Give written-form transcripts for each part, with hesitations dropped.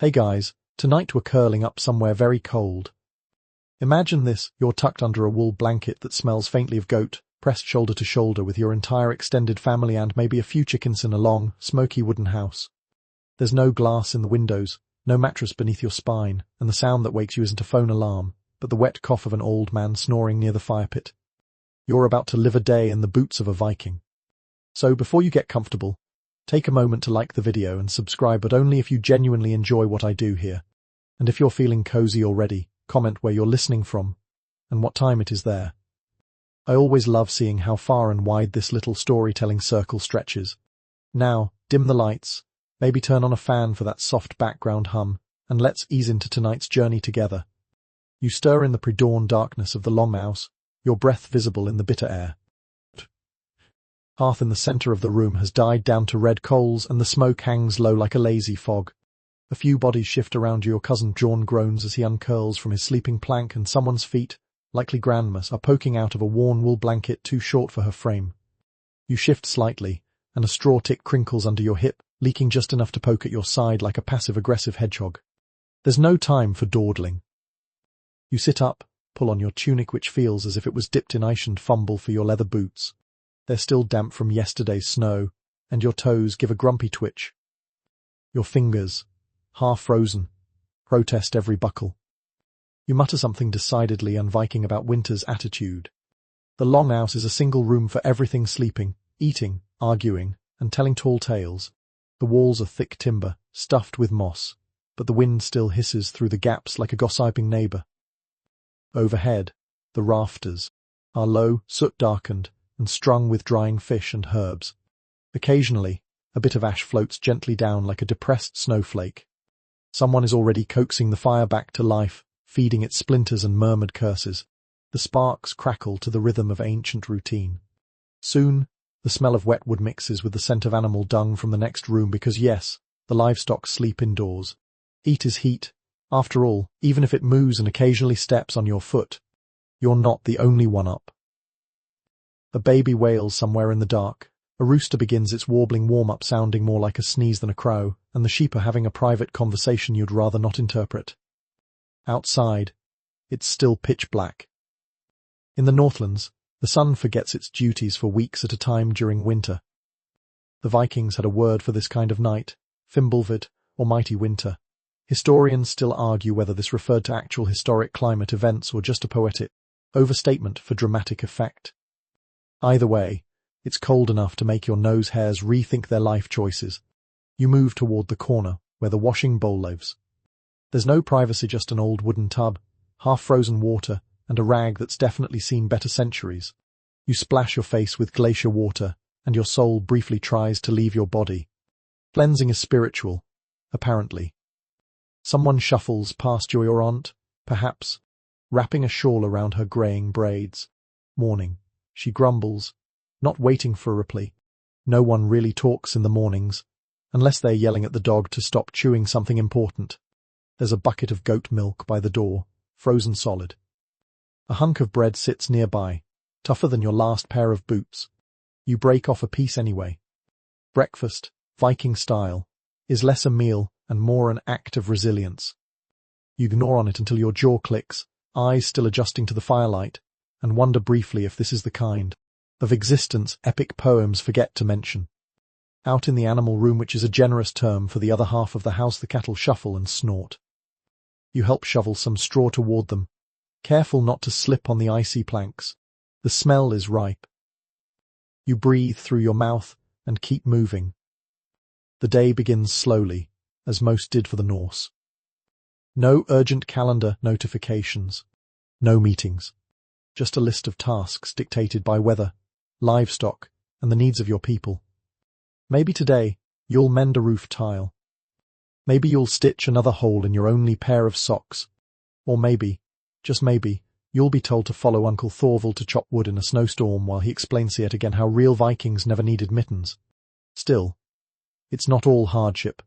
Hey guys, tonight we're curling up somewhere very cold. Imagine this, you're tucked under a wool blanket that smells faintly of goat, pressed shoulder to shoulder with your entire extended family and maybe a few chickens in a long, smoky wooden house. There's no glass in the windows, no mattress beneath your spine, and the sound that wakes you isn't a phone alarm, but the wet cough of an old man snoring near the fire pit. You're about to live a day in the boots of a Viking. So before you get comfortable, take a moment to like the video and subscribe, but only if you genuinely enjoy what I do here. And if you're feeling cozy already, comment where you're listening from and what time it is there. I always love seeing how far and wide this little storytelling circle stretches. Now, dim the lights, maybe turn on a fan for that soft background hum, and let's ease into tonight's journey together. You stir in the pre-dawn darkness of the longhouse, your breath visible in the bitter air. Hearth in the center of the room has died down to red coals and the smoke hangs low like a lazy fog. A few bodies shift around you. Your cousin John groans as he uncurls from his sleeping plank, and someone's feet, likely grandma's, are poking out of a worn wool blanket too short for her frame. You shift slightly, and a straw tick crinkles under your hip, leaking just enough to poke at your side like a passive-aggressive hedgehog. There's no time for dawdling. You sit up, pull on your tunic which feels as if it was dipped in ice, and fumble for your leather boots. They're still damp from yesterday's snow, and your toes give a grumpy twitch. Your fingers, half frozen, protest every buckle. You mutter something decidedly un-Viking about winter's attitude. The longhouse is a single room for everything: sleeping, eating, arguing, and telling tall tales. The walls are thick timber, stuffed with moss, but the wind still hisses through the gaps like a gossiping neighbor. Overhead, the rafters are low, soot-darkened, and strung with drying fish and herbs. Occasionally, a bit of ash floats gently down like a depressed snowflake. Someone is already coaxing the fire back to life, feeding it splinters and murmured curses. The sparks crackle to the rhythm of ancient routine. Soon, the smell of wet wood mixes with the scent of animal dung from the next room, because yes, the livestock sleep indoors. Heat is heat. After all, even if it moos and occasionally steps on your foot, you're not the only one up. A baby wails somewhere in the dark. A rooster begins its warbling warm-up, sounding more like a sneeze than a crow, and the sheep are having a private conversation you'd rather not interpret. Outside, it's still pitch black. In the Northlands, the sun forgets its duties for weeks at a time during winter. The Vikings had a word for this kind of night: Fimbulvid, or mighty winter. Historians still argue whether this referred to actual historic climate events or just a poetic overstatement for dramatic effect. Either way, it's cold enough to make your nose hairs rethink their life choices. You move toward the corner where the washing bowl lives. There's no privacy, just an old wooden tub, half-frozen water, and a rag that's definitely seen better centuries. You splash your face with glacier water, and your soul briefly tries to leave your body. Cleansing is spiritual, apparently. Someone shuffles past your aunt, perhaps, wrapping a shawl around her graying braids. Morning. She grumbles, not waiting for a reply. No one really talks in the mornings, unless they're yelling at the dog to stop chewing something important. There's a bucket of goat milk by the door, frozen solid. A hunk of bread sits nearby, tougher than your last pair of boots. You break off a piece anyway. Breakfast, Viking style, is less a meal and more an act of resilience. You ignore on it until your jaw clicks, eyes still adjusting to the firelight, and wonder briefly if this is the kind of existence epic poems forget to mention. Out in the animal room, which is a generous term for the other half of the house, the cattle shuffle and snort. You help shovel some straw toward them, careful not to slip on the icy planks. The smell is ripe. You breathe through your mouth and keep moving. The day begins slowly, as most did for the Norse. No urgent calendar notifications, no meetings. Just a list of tasks dictated by weather, livestock, and the needs of your people. Maybe today, you'll mend a roof tile. Maybe you'll stitch another hole in your only pair of socks. Or maybe, just maybe, you'll be told to follow Uncle Thorvald to chop wood in a snowstorm while he explains yet again how real Vikings never needed mittens. Still, it's not all hardship.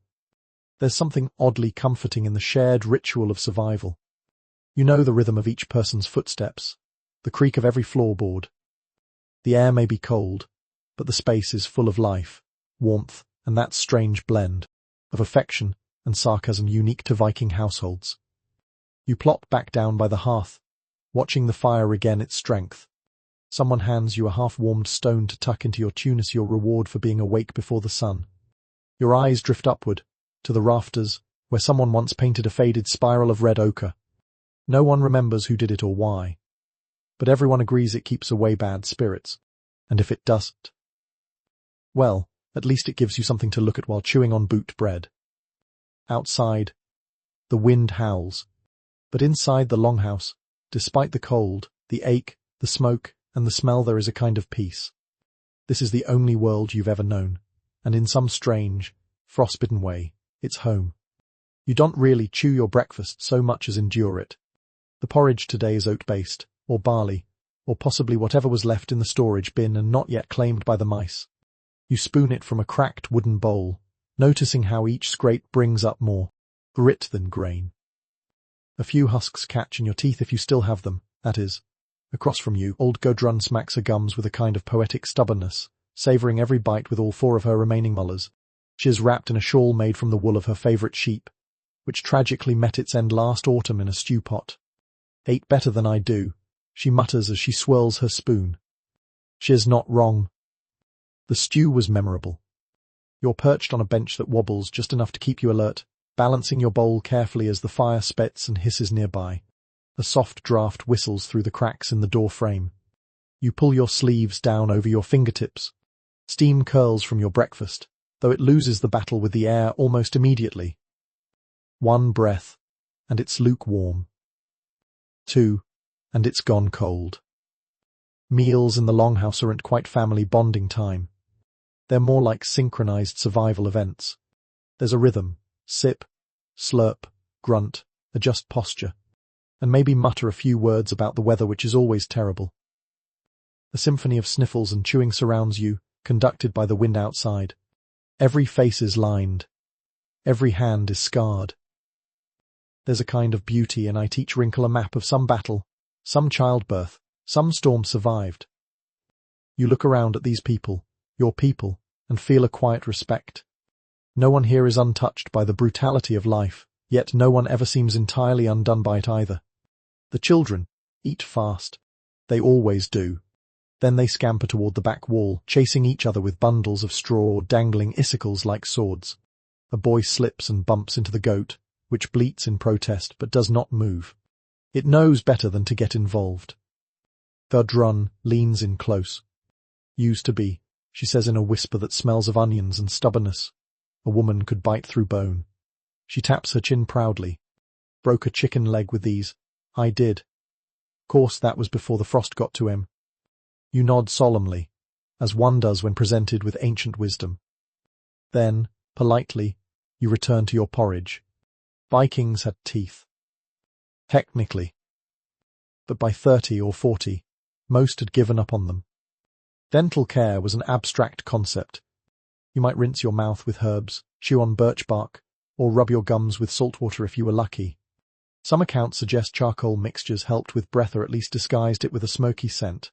There's something oddly comforting in the shared ritual of survival. You know the rhythm of each person's footsteps, the creak of every floorboard. The air may be cold, but the space is full of life, warmth, and that strange blend of affection and sarcasm unique to Viking households. You plop back down by the hearth, watching the fire regain its strength. Someone hands you a half-warmed stone to tuck into your tunic, your reward for being awake before the sun. Your eyes drift upward, to the rafters, where someone once painted a faded spiral of red ochre. No one remembers who did it or why, but everyone agrees it keeps away bad spirits. And if it doesn't, well, at least it gives you something to look at while chewing on boot bread. Outside, the wind howls, but inside the longhouse, despite the cold, the ache, the smoke, and the smell, there is a kind of peace. This is the only world you've ever known, and in some strange, frostbitten way, it's home. You don't really chew your breakfast so much as endure it. The porridge today is oat-based, or barley, or possibly whatever was left in the storage bin and not yet claimed by the mice. You spoon it from a cracked wooden bowl, noticing how each scrape brings up more grit than grain. A few husks catch in your teeth if you still have them, that is. Across from you, old Gudrun smacks her gums with a kind of poetic stubbornness, savouring every bite with all 4 of her remaining molars. She is wrapped in a shawl made from the wool of her favourite sheep, which tragically met its end last autumn in a stew pot. "Ate better than I do," she mutters as she swirls her spoon. She is not wrong. The stew was memorable. You're perched on a bench that wobbles just enough to keep you alert, balancing your bowl carefully as the fire spits and hisses nearby. A soft draft whistles through the cracks in the door frame. You pull your sleeves down over your fingertips. Steam curls from your breakfast, though it loses the battle with the air almost immediately. 1 breath, and it's lukewarm. 2, and it's gone cold. Meals in the longhouse aren't quite family bonding time. They're more like synchronized survival events. There's a rhythm: sip, slurp, grunt, adjust posture, and maybe mutter a few words about the weather, which is always terrible. A symphony of sniffles and chewing surrounds you, conducted by the wind outside. Every face is lined. Every hand is scarred. There's a kind of beauty in each wrinkle, a map of some battle, some childbirth, some storm survived. You look around at these people, your people, and feel a quiet respect. No one here is untouched by the brutality of life, yet no one ever seems entirely undone by it either. The children eat fast. They always do. Then they scamper toward the back wall, chasing each other with bundles of straw dangling issacles like swords. A boy slips and bumps into the goat, which bleats in protest but does not move. It knows better than to get involved. Gudrun leans in close. "Used to be," she says in a whisper that smells of onions and stubbornness. "A woman could bite through bone." She taps her chin proudly. "Broke a chicken leg with these. I did. Course that was before the frost got to him." You nod solemnly, as one does when presented with ancient wisdom. Then, politely, you return to your porridge. Vikings had teeth. Technically. But by 30 or 40, most had given up on them. Dental care was an abstract concept. You might rinse your mouth with herbs, chew on birch bark, or rub your gums with salt water if you were lucky. Some accounts suggest charcoal mixtures helped with breath or at least disguised it with a smoky scent.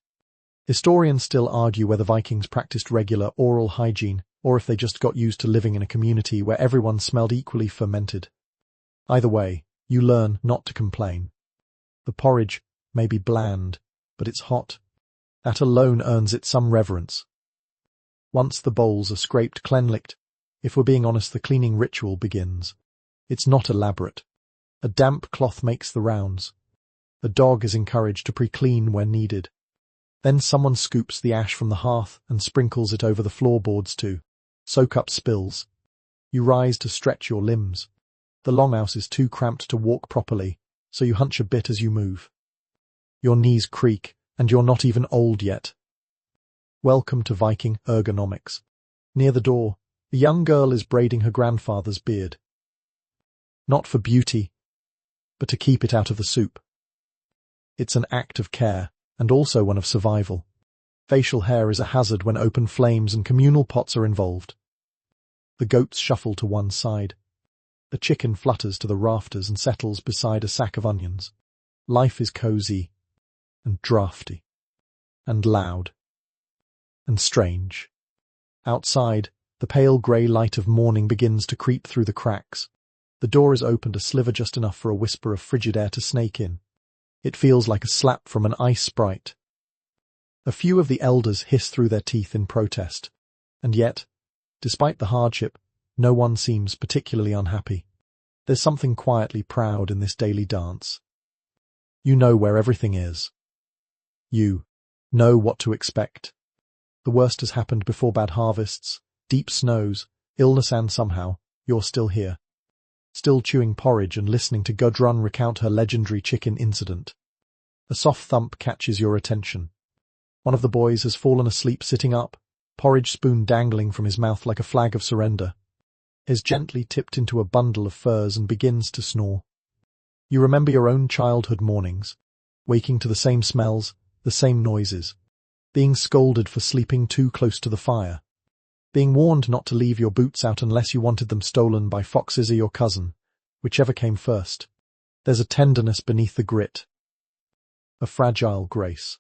Historians still argue whether Vikings practiced regular oral hygiene or if they just got used to living in a community where everyone smelled equally fermented. Either way, you learn not to complain. The porridge may be bland, but it's hot. That alone earns it some reverence. Once the bowls are scraped clean-licked, if we're being honest, the cleaning ritual begins. It's not elaborate. A damp cloth makes the rounds. The dog is encouraged to pre-clean when needed. Then someone scoops the ash from the hearth and sprinkles it over the floorboards to soak up spills. You rise to stretch your limbs. The longhouse is too cramped to walk properly, so you hunch a bit as you move. Your knees creak, and you're not even old yet. Welcome to Viking ergonomics. Near the door, a young girl is braiding her grandfather's beard. Not for beauty, but to keep it out of the soup. It's an act of care, and also one of survival. Facial hair is a hazard when open flames and communal pots are involved. The goats shuffle to one side. The chicken flutters to the rafters and settles beside a sack of onions. Life is cozy, and drafty, and loud, and strange. Outside, the pale grey light of morning begins to creep through the cracks. The door is opened a sliver just enough for a whisper of frigid air to snake in. It feels like a slap from an ice sprite. A few of the elders hiss through their teeth in protest. And yet, despite the hardship, no one seems particularly unhappy. There's something quietly proud in this daily dance. You know where everything is. You know what to expect. The worst has happened before: bad harvests, deep snows, illness, and somehow, you're still here. Still chewing porridge and listening to Gudrun recount her legendary chicken incident. A soft thump catches your attention. One of the boys has fallen asleep sitting up, porridge spoon dangling from his mouth like a flag of surrender. Is gently tipped into a bundle of furs and begins to snore. You remember your own childhood mornings, waking to the same smells, the same noises, being scolded for sleeping too close to the fire, being warned not to leave your boots out unless you wanted them stolen by foxes or your cousin, whichever came first. There's a tenderness beneath the grit, a fragile grace.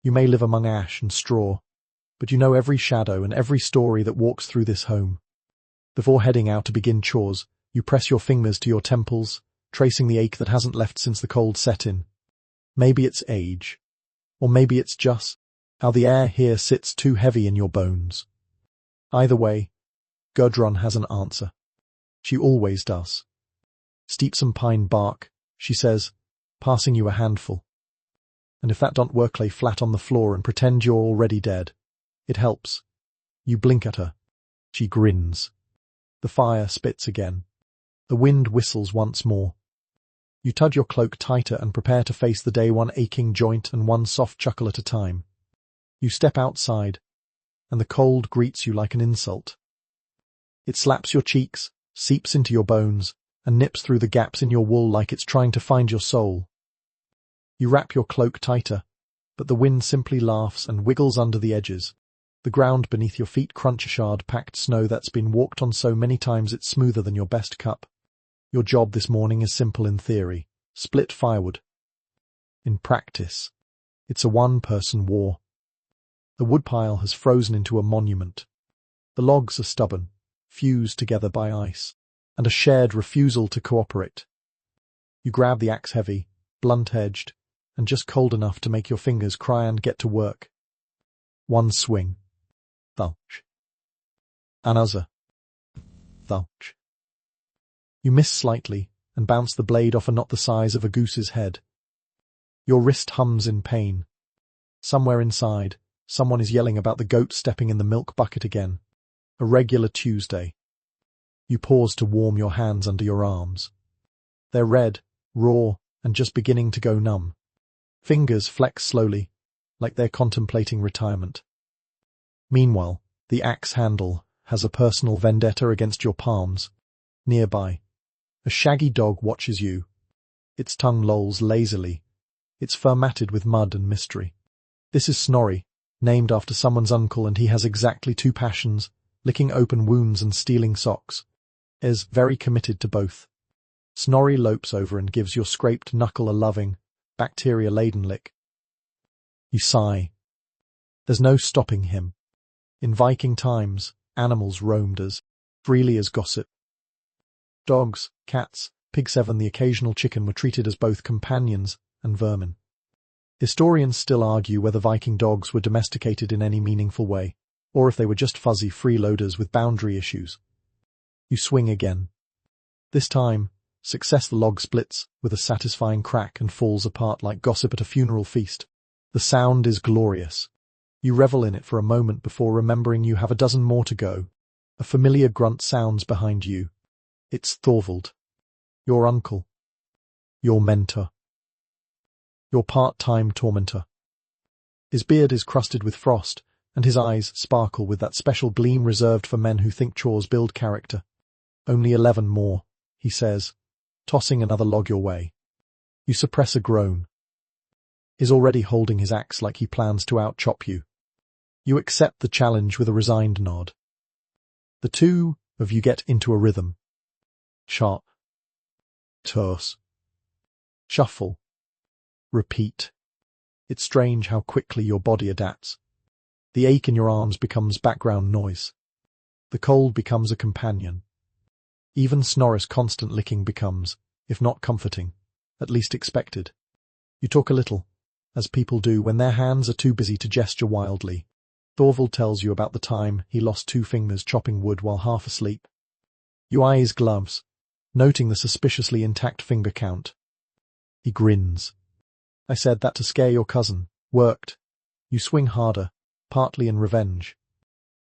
You may live among ash and straw, but you know every shadow and every story that walks through this home. Before heading out to begin chores, you press your fingers to your temples, tracing the ache that hasn't left since the cold set in. Maybe it's age, or maybe it's just how the air here sits too heavy in your bones. Either way, Gudrun has an answer. She always does. Steep some pine bark, she says, passing you a handful. And if that don't work, lay flat on the floor and pretend you're already dead. It helps. You blink at her. She grins. The fire spits again. The wind whistles once more. You tug your cloak tighter and prepare to face the day, one aching joint and one soft chuckle at a time. You step outside, and the cold greets you like an insult. It slaps your cheeks, seeps into your bones, and nips through the gaps in your wool like it's trying to find your soul. You wrap your cloak tighter, but the wind simply laughs and wiggles under the edges. The ground beneath your feet crunches hard-packed snow that's been walked on so many times it's smoother than your best cup. Your job this morning is simple in theory: split firewood. In practice, it's a one-person war. The woodpile has frozen into a monument. The logs are stubborn, fused together by ice, and a shared refusal to cooperate. You grab the axe heavy, blunt-edged, and just cold enough to make your fingers cry and get to work. One swing. Thouch. Another. Thouch. You miss slightly and bounce the blade off a knot the size of a goose's head. Your wrist hums in pain. Somewhere inside, someone is yelling about the goat stepping in the milk bucket again. A regular Tuesday. You pause to warm your hands under your arms. They're red, raw, and just beginning to go numb. Fingers flex slowly, like they're contemplating retirement. Meanwhile, the axe handle has a personal vendetta against your palms. Nearby, a shaggy dog watches you. Its tongue lolls lazily. Its fur matted with mud and mystery. This is Snorri, named after someone's uncle, and he has exactly two passions: licking open wounds and stealing socks. Is very committed to both. Snorri lopes over and gives your scraped knuckle a loving, bacteria-laden lick. You sigh. There's no stopping him. In Viking times, animals roamed as freely as gossip. Dogs, cats, pigs, even the occasional chicken were treated as both companions and vermin. Historians still argue whether Viking dogs were domesticated in any meaningful way, or if they were just fuzzy freeloaders with boundary issues. You swing again. This time, success. The log splits with a satisfying crack and falls apart like gossip at a funeral feast. The sound is glorious. You revel in it for a moment before remembering you have a dozen more to go. A familiar grunt sounds behind you. It's Thorvald, your uncle, your mentor, your part-time tormentor. His beard is crusted with frost, and his eyes sparkle with that special gleam reserved for men who think chores build character. Only 11 more, he says, tossing another log your way. You suppress a groan. Is already holding his axe like he plans to out-chop you. You accept the challenge with a resigned nod. The two of you get into a rhythm. Sharp. Terse. Shuffle. Repeat. It's strange how quickly your body adapts. The ache in your arms becomes background noise. The cold becomes a companion. Even Snorri's constant licking becomes, if not comforting, at least expected. You talk a little, as people do when their hands are too busy to gesture wildly. Thorvald tells you about the time he lost 2 fingers chopping wood while half asleep. You eye his gloves, noting the suspiciously intact finger count. He grins. I said that to scare your cousin. Worked. You swing harder, partly in revenge.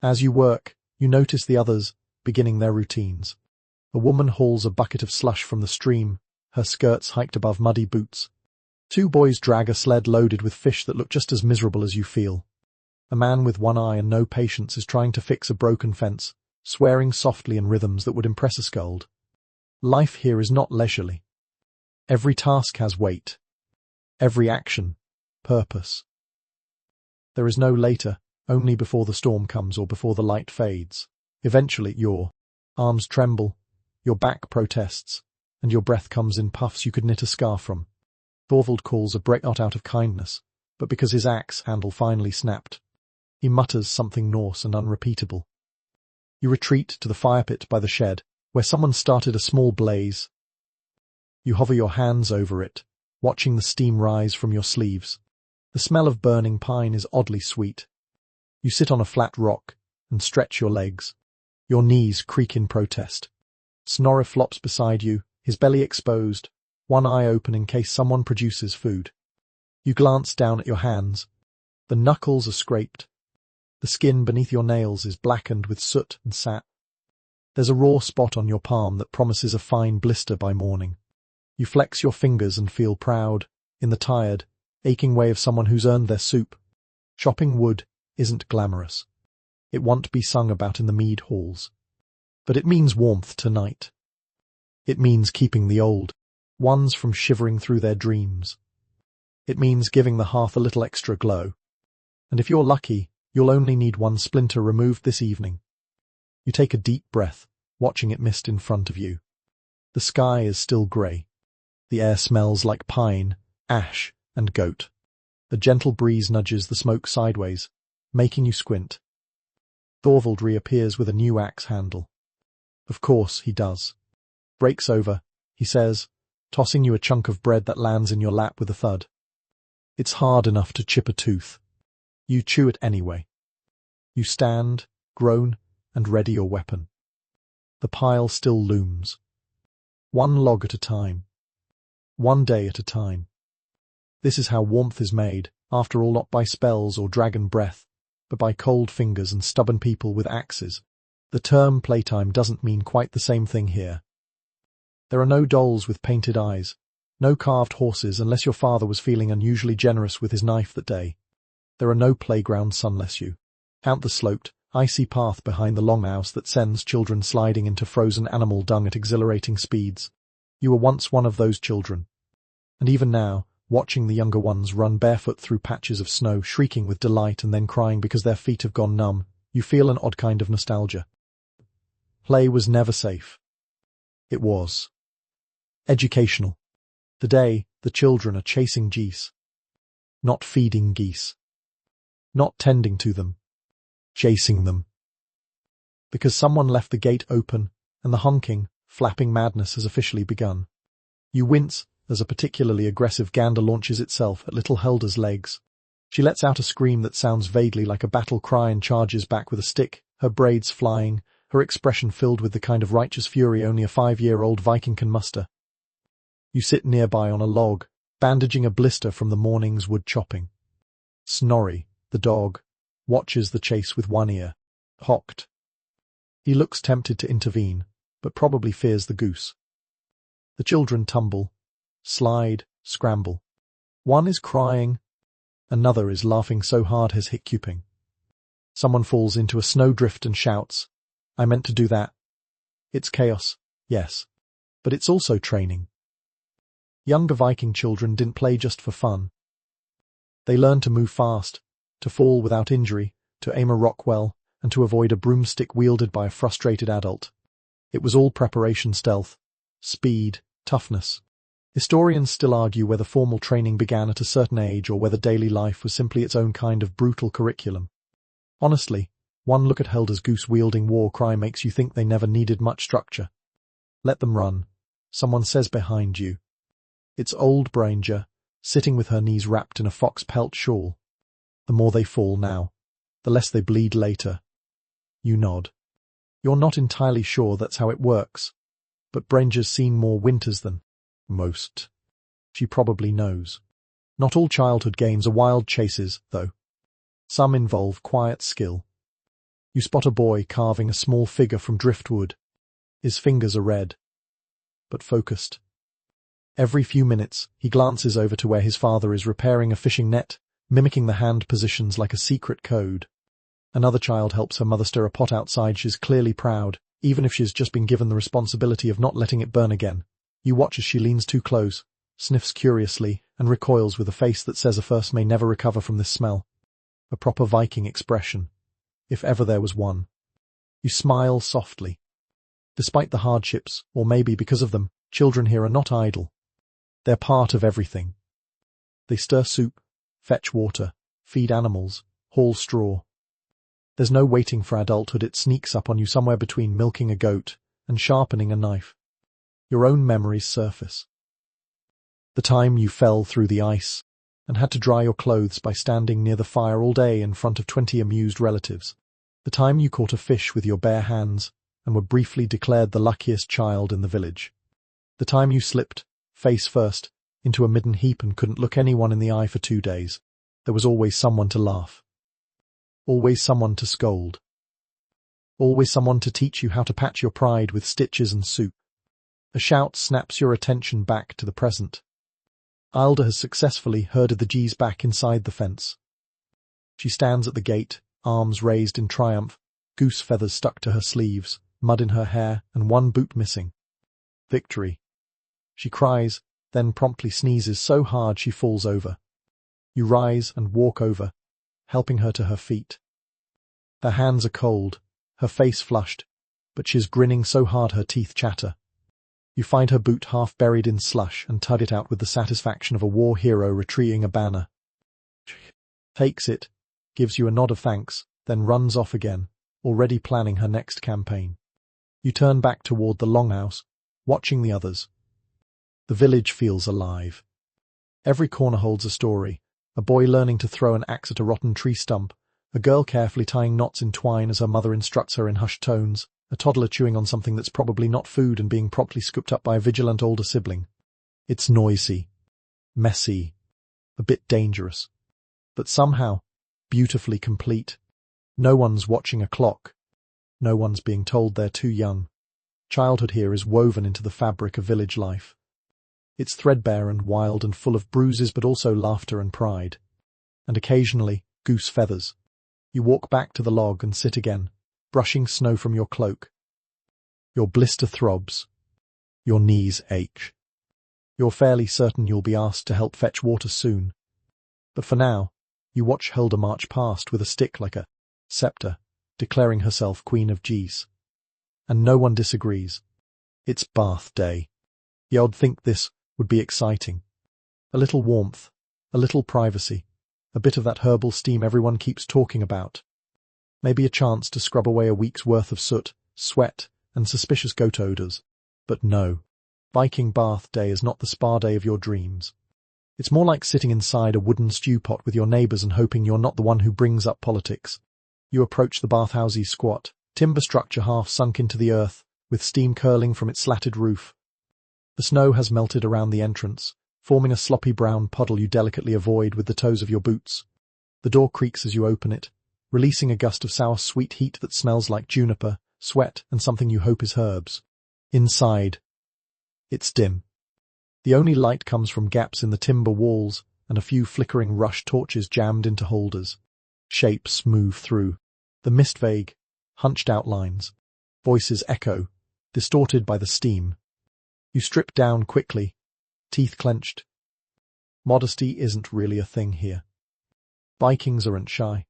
As you work, you notice the others beginning their routines. A woman hauls a bucket of slush from the stream, her skirts hiked above muddy boots. 2 boys drag a sled loaded with fish that look just as miserable as you feel. A man with one eye and no patience is trying to fix a broken fence, swearing softly in rhythms that would impress a scold. Life here is not leisurely. Every task has weight. Every action, purpose. There is no later, only before the storm comes or before the light fades. Eventually your arms tremble, your back protests, and your breath comes in puffs you could knit a scarf from. Thorvald calls a break not out of kindness, but because his axe handle finally snapped. He mutters something Norse and unrepeatable. You retreat to the fire pit by the shed, where someone started a small blaze. You hover your hands over it, watching the steam rise from your sleeves. The smell of burning pine is oddly sweet. You sit on a flat rock and stretch your legs. Your knees creak in protest. Snorri flops beside you, his belly exposed, one eye open in case someone produces food. You glance down at your hands. The knuckles are scraped. The skin beneath your nails is blackened with soot and sap. There's a raw spot on your palm that promises a fine blister by morning. You flex your fingers and feel proud, in the tired, aching way of someone who's earned their soup. Chopping wood isn't glamorous. It won't be sung about in the mead halls. But it means warmth tonight. It means keeping the old ones from shivering through their dreams. It means giving the hearth a little extra glow. And if you're lucky, you'll only need 1 splinter removed this evening. You take a deep breath, watching it mist in front of you. The sky is still grey. The air smells like pine, ash, and goat. A gentle breeze nudges the smoke sideways, making you squint. Thorvald reappears with a new axe handle. Of course he does. Breaks over, he says, tossing you a chunk of bread that lands in your lap with a thud. It's hard enough to chip a tooth. You chew it anyway. You stand, groan, and ready your weapon. The pile still looms. 1 log at a time. 1 day at a time. This is how warmth is made, after all not by spells or dragon breath, but by cold fingers and stubborn people with axes. The term playtime doesn't mean quite the same thing here. There are no dolls with painted eyes, no carved horses unless your father was feeling unusually generous with his knife that day. There are no playgrounds unless you count the sloped, icy path behind the longhouse that sends children sliding into frozen animal dung at exhilarating speeds. You were once one of those children. And even now, watching the younger ones run barefoot through patches of snow, shrieking with delight and then crying because their feet have gone numb, you feel an odd kind of nostalgia. Play was never safe. It was educational. Today, the children are chasing geese. Not feeding geese. Not tending to them. Chasing them. Because someone left the gate open, and the honking, flapping madness has officially begun. You wince as a particularly aggressive gander launches itself at little Helda's legs. She lets out a scream that sounds vaguely like a battle cry and charges back with a stick, her braids flying, her expression filled with the kind of righteous fury only a 5-year-old Viking can muster. You sit nearby on a log, bandaging a blister from the morning's wood chopping. Snorri, the dog, watches the chase with one ear, hocked. He looks tempted to intervene, but probably fears the goose. The children tumble, slide, scramble. One is crying, another is laughing so hard he's hiccuping. Someone falls into a snowdrift and shouts, "I meant to do that." It's chaos, yes, but it's also training. Younger Viking children didn't play just for fun. They learned to move fast, to fall without injury, to aim a rock well, and to avoid a broomstick wielded by a frustrated adult. It was all preparation, stealth, speed, toughness. Historians still argue whether formal training began at a certain age or whether daily life was simply its own kind of brutal curriculum. Honestly, one look at Helda's goose-wielding war cry makes you think they never needed much structure. Let them run, someone says behind you. It's old Branger, sitting with her knees wrapped in a fox pelt shawl. The more they fall now, the less they bleed later. You nod. You're not entirely sure that's how it works, but Branger's seen more winters than most. She probably knows. Not all childhood games are wild chases, though. Some involve quiet skill. You spot a boy carving a small figure from driftwood. His fingers are red, but focused. Every few minutes, he glances over to where his father is repairing a fishing net, mimicking the hand positions like a secret code. Another child helps her mother stir a pot outside. She's clearly proud, even if she's just been given the responsibility of not letting it burn again. You watch as she leans too close, sniffs curiously, and recoils with a face that says a first may never recover from this smell. A proper Viking expression, if ever there was one. You smile softly. Despite the hardships, or maybe because of them, children here are not idle. They're part of everything. They stir soup, fetch water, feed animals, haul straw. There's no waiting for adulthood. It sneaks up on you somewhere between milking a goat and sharpening a knife. Your own memories surface. The time you fell through the ice and had to dry your clothes by standing near the fire all day in front of 20 amused relatives. The time you caught a fish with your bare hands and were briefly declared the luckiest child in the village. The time you slipped, face first, into a midden heap and couldn't look anyone in the eye for 2 days. There was always someone to laugh. Always someone to scold. Always someone to teach you how to patch your pride with stitches and soup. A shout snaps your attention back to the present. Ilda has successfully herded the G's back inside the fence. She stands at the gate, arms raised in triumph, goose feathers stuck to her sleeves, mud in her hair, and one boot missing. Victory. She cries, then promptly sneezes so hard she falls over. You rise and walk over, helping her to her feet. Her hands are cold, her face flushed, but she's grinning so hard her teeth chatter. You find her boot half buried in slush and tug it out with the satisfaction of a war hero retrieving a banner. She takes it, gives you a nod of thanks, then runs off again, already planning her next campaign. You turn back toward the longhouse, watching the others. The village feels alive. Every corner holds a story. A boy learning to throw an axe at a rotten tree stump, a girl carefully tying knots in twine as her mother instructs her in hushed tones, a toddler chewing on something that's probably not food and being promptly scooped up by a vigilant older sibling. It's noisy, messy, a bit dangerous, but somehow beautifully complete. No one's watching a clock. No one's being told they're too young. Childhood here is woven into the fabric of village life. It's threadbare and wild and full of bruises but also laughter and pride. And occasionally, goose feathers. You walk back to the log and sit again, brushing snow from your cloak. Your blister throbs. Your knees ache. You're fairly certain you'll be asked to help fetch water soon. But for now, you watch Hilda march past with a stick like a scepter, declaring herself Queen of Geese. And no one disagrees. It's bath day. You'd think this would be exciting. A little warmth, a little privacy, a bit of that herbal steam everyone keeps talking about. Maybe a chance to scrub away a week's worth of soot, sweat, and suspicious goat odors. But no, Viking bath day is not the spa day of your dreams. It's more like sitting inside a wooden stew pot with your neighbors and hoping you're not the one who brings up politics. You approach the bathhouse's squat, timber structure half sunk into the earth, with steam curling from its slatted roof. The snow has melted around the entrance, forming a sloppy brown puddle you delicately avoid with the toes of your boots. The door creaks as you open it, releasing a gust of sour sweet heat that smells like juniper, sweat, and something you hope is herbs. Inside, it's dim. The only light comes from gaps in the timber walls and a few flickering rush torches jammed into holders. Shapes move through. The mist vague, hunched outlines. Voices echo, distorted by the steam. You strip down quickly, teeth clenched. Modesty isn't really a thing here. Vikings aren't shy.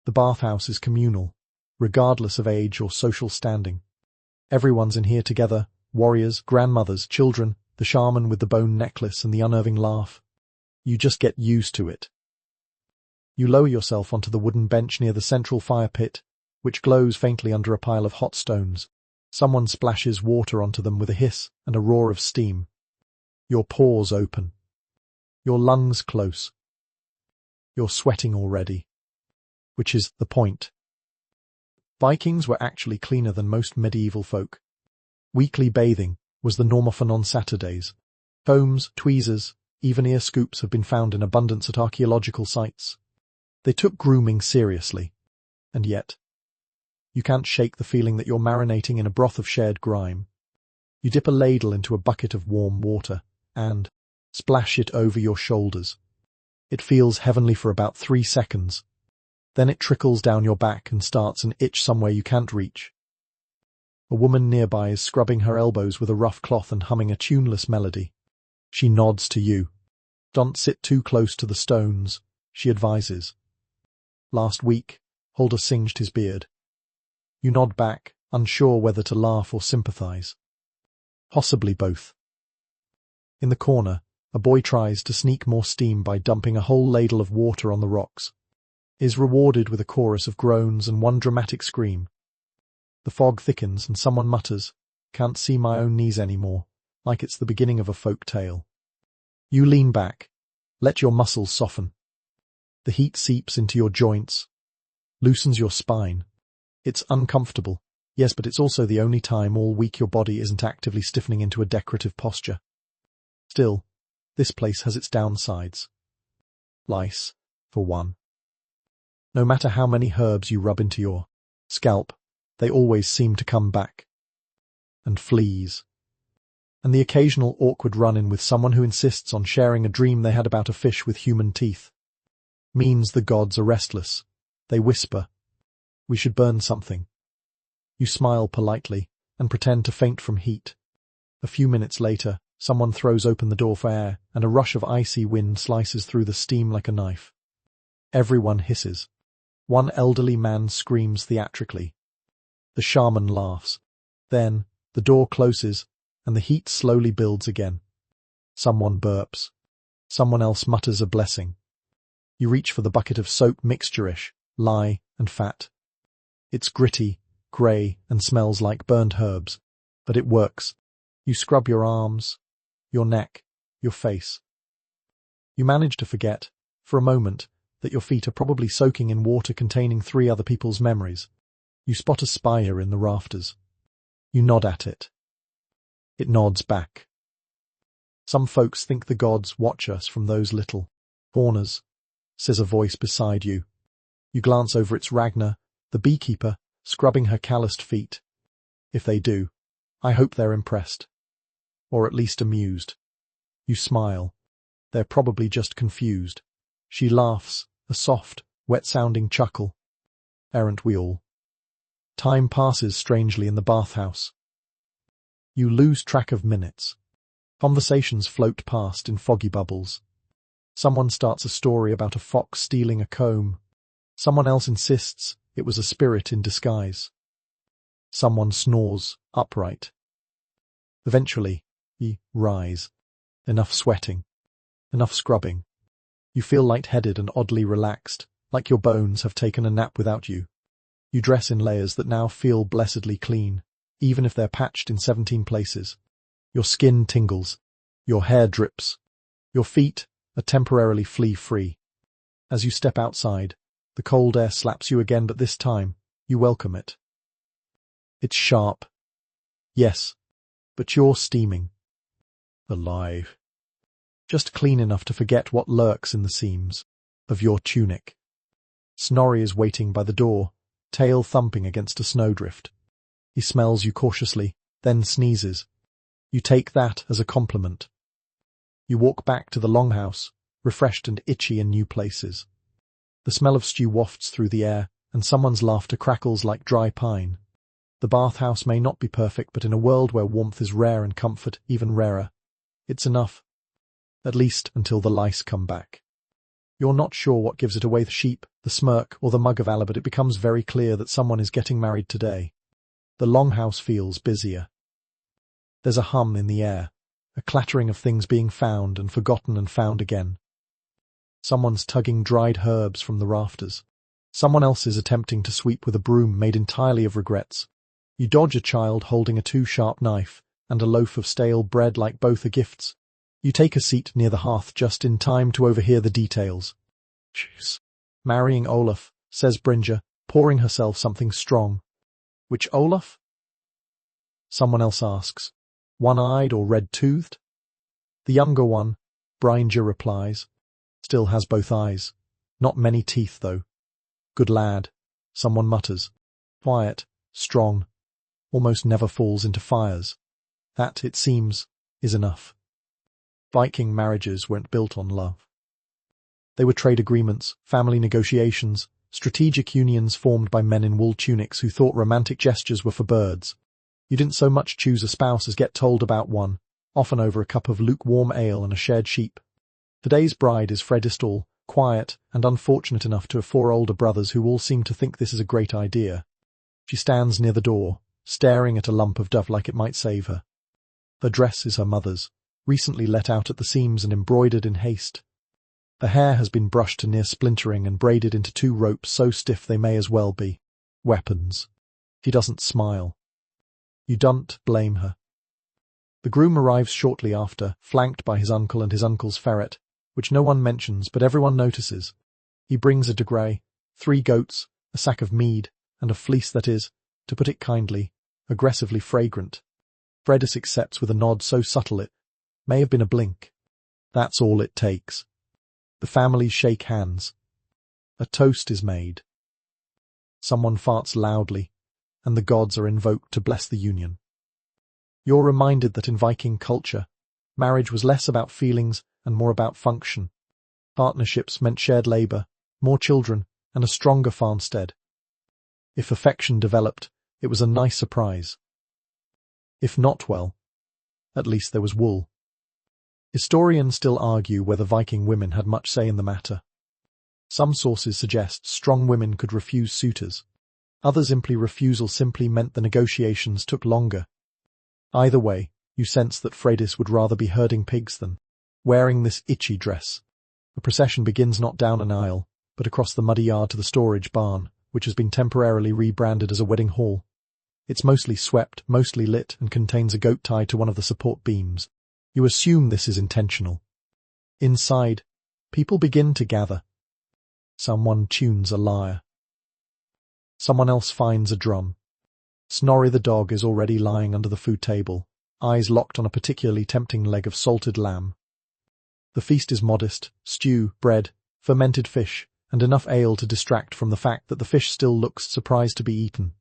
The bathhouse is communal, regardless of age or social standing. Everyone's in here together, warriors, grandmothers, children, the shaman with the bone necklace and the unnerving laugh. You just get used to it. You lower yourself onto the wooden bench near the central fire pit, which glows faintly under a pile of hot stones. Someone splashes water onto them with a hiss and a roar of steam. Your pores open. Your lungs close. You're sweating already. Which is the point. Vikings were actually cleaner than most medieval folk. Weekly bathing was the norm, often on Saturdays. Combs, tweezers, even ear scoops have been found in abundance at archaeological sites. They took grooming seriously. And yet, you can't shake the feeling that you're marinating in a broth of shared grime. You dip a ladle into a bucket of warm water and splash it over your shoulders. It feels heavenly for about 3 seconds. Then it trickles down your back and starts an itch somewhere you can't reach. A woman nearby is scrubbing her elbows with a rough cloth and humming a tuneless melody. She nods to you. Don't sit too close to the stones, she advises. Last week, Holder singed his beard. You nod back, unsure whether to laugh or sympathize. Possibly both. In the corner, a boy tries to sneak more steam by dumping a whole ladle of water on the rocks. Is rewarded with a chorus of groans and one dramatic scream. The fog thickens and someone mutters, "Can't see my own knees anymore," like it's the beginning of a folk tale. You lean back, let your muscles soften. The heat seeps into your joints, loosens your spine. It's uncomfortable, yes, but it's also the only time all week your body isn't actively stiffening into a decorative posture. Still, this place has its downsides. Lice, for one. No matter how many herbs you rub into your scalp, they always seem to come back. And fleas. And the occasional awkward run-in with someone who insists on sharing a dream they had about a fish with human teeth. Means the gods are restless. They whisper, "We should burn something." You smile politely and pretend to faint from heat. A few minutes later, someone throws open the door for air, and a rush of icy wind slices through the steam like a knife. Everyone hisses. One elderly man screams theatrically. The shaman laughs. Then, the door closes, and the heat slowly builds again. Someone burps. Someone else mutters a blessing. You reach for the bucket of soap mixture-ish, lye and fat. It's gritty, grey, and smells like burnt herbs, but it works. You scrub your arms, your neck, your face. You manage to forget, for a moment, that your feet are probably soaking in water containing 3 other people's memories. You spot a spire in the rafters. You nod at it. It nods back. Some folks think the gods watch us from those little corners, says a voice beside you. You glance over. It's Ragnar, the beekeeper, scrubbing her calloused feet. If they do, I hope they're impressed. Or at least amused. You smile. They're probably just confused. She laughs, a soft, wet-sounding chuckle. Aren't we all? Time passes strangely in the bathhouse. You lose track of minutes. Conversations float past in foggy bubbles. Someone starts a story about a fox stealing a comb. Someone else insists it was a spirit in disguise. Someone snores, upright. Eventually, you rise. Enough sweating. Enough scrubbing. You feel lightheaded and oddly relaxed, like your bones have taken a nap without you. You dress in layers that now feel blessedly clean, even if they're patched in 17 places. Your skin tingles. Your hair drips. Your feet are temporarily flea-free. As you step outside, the cold air slaps you again, but this time, you welcome it. It's sharp. Yes, but you're steaming. Alive. Just clean enough to forget what lurks in the seams of your tunic. Snorri is waiting by the door, tail thumping against a snowdrift. He smells you cautiously, then sneezes. You take that as a compliment. You walk back to the longhouse, refreshed and itchy in new places. The smell of stew wafts through the air, and someone's laughter crackles like dry pine. The bathhouse may not be perfect, but in a world where warmth is rare and comfort even rarer, it's enough. At least until the lice come back. You're not sure what gives it away, the sheep, the smirk, or the mug of Allah, but it becomes very clear that someone is getting married today. The longhouse feels busier. There's a hum in the air, a clattering of things being found and forgotten and found again. Someone's tugging dried herbs from the rafters. Someone else is attempting to sweep with a broom made entirely of regrets. You dodge a child holding a too-sharp knife and a loaf of stale bread like both are gifts. You take a seat near the hearth just in time to overhear the details. "She's marrying Olaf," says Brinja, pouring herself something strong. "Which Olaf?" someone else asks. "One-eyed or red-toothed?" "The younger one," Brinja replies. "Still has both eyes. Not many teeth, though." "Good lad," someone mutters. "Quiet, strong, almost never falls into fires. That, it seems, is enough." Viking marriages weren't built on love. They were trade agreements, family negotiations, strategic unions formed by men in wool tunics who thought romantic gestures were for birds. You didn't so much choose a spouse as get told about one, often over a cup of lukewarm ale and a shared sheep. Today's bride is Fredistall, quiet and unfortunate enough to have 4 older brothers who all seem to think this is a great idea. She stands near the door, staring at a lump of dove like it might save her. The dress is her mother's, recently let out at the seams and embroidered in haste. The hair has been brushed to near splintering and braided into 2 ropes so stiff they may as well be weapons. She doesn't smile. You don't blame her. The groom arrives shortly after, flanked by his uncle and his uncle's ferret, which no one mentions but everyone notices. He brings a degree, 3 goats, a sack of mead, and a fleece that is, to put it kindly, aggressively fragrant. Fredis accepts with a nod so subtle it may have been a blink. That's all it takes. The families shake hands. A toast is made. Someone farts loudly, and the gods are invoked to bless the union. You're reminded that in Viking culture, marriage was less about feelings and more about function. Partnerships meant shared labor, more children, and a stronger farmstead. If affection developed, it was a nice surprise. If not, well, at least there was wool. Historians still argue whether Viking women had much say in the matter. Some sources suggest strong women could refuse suitors. Others imply refusal simply meant the negotiations took longer. Either way, you sense that Freydis would rather be herding pigs than wearing this itchy dress. The procession begins not down an aisle, but across the muddy yard to the storage barn, which has been temporarily rebranded as a wedding hall. It's mostly swept, mostly lit, and contains a goat tied to one of the support beams. You assume this is intentional. Inside, people begin to gather. Someone tunes a lyre. Someone else finds a drum. Snorri the dog is already lying under the food table, eyes locked on a particularly tempting leg of salted lamb. The feast is modest: stew, bread, fermented fish, and enough ale to distract from the fact that the fish still looks surprised to be eaten.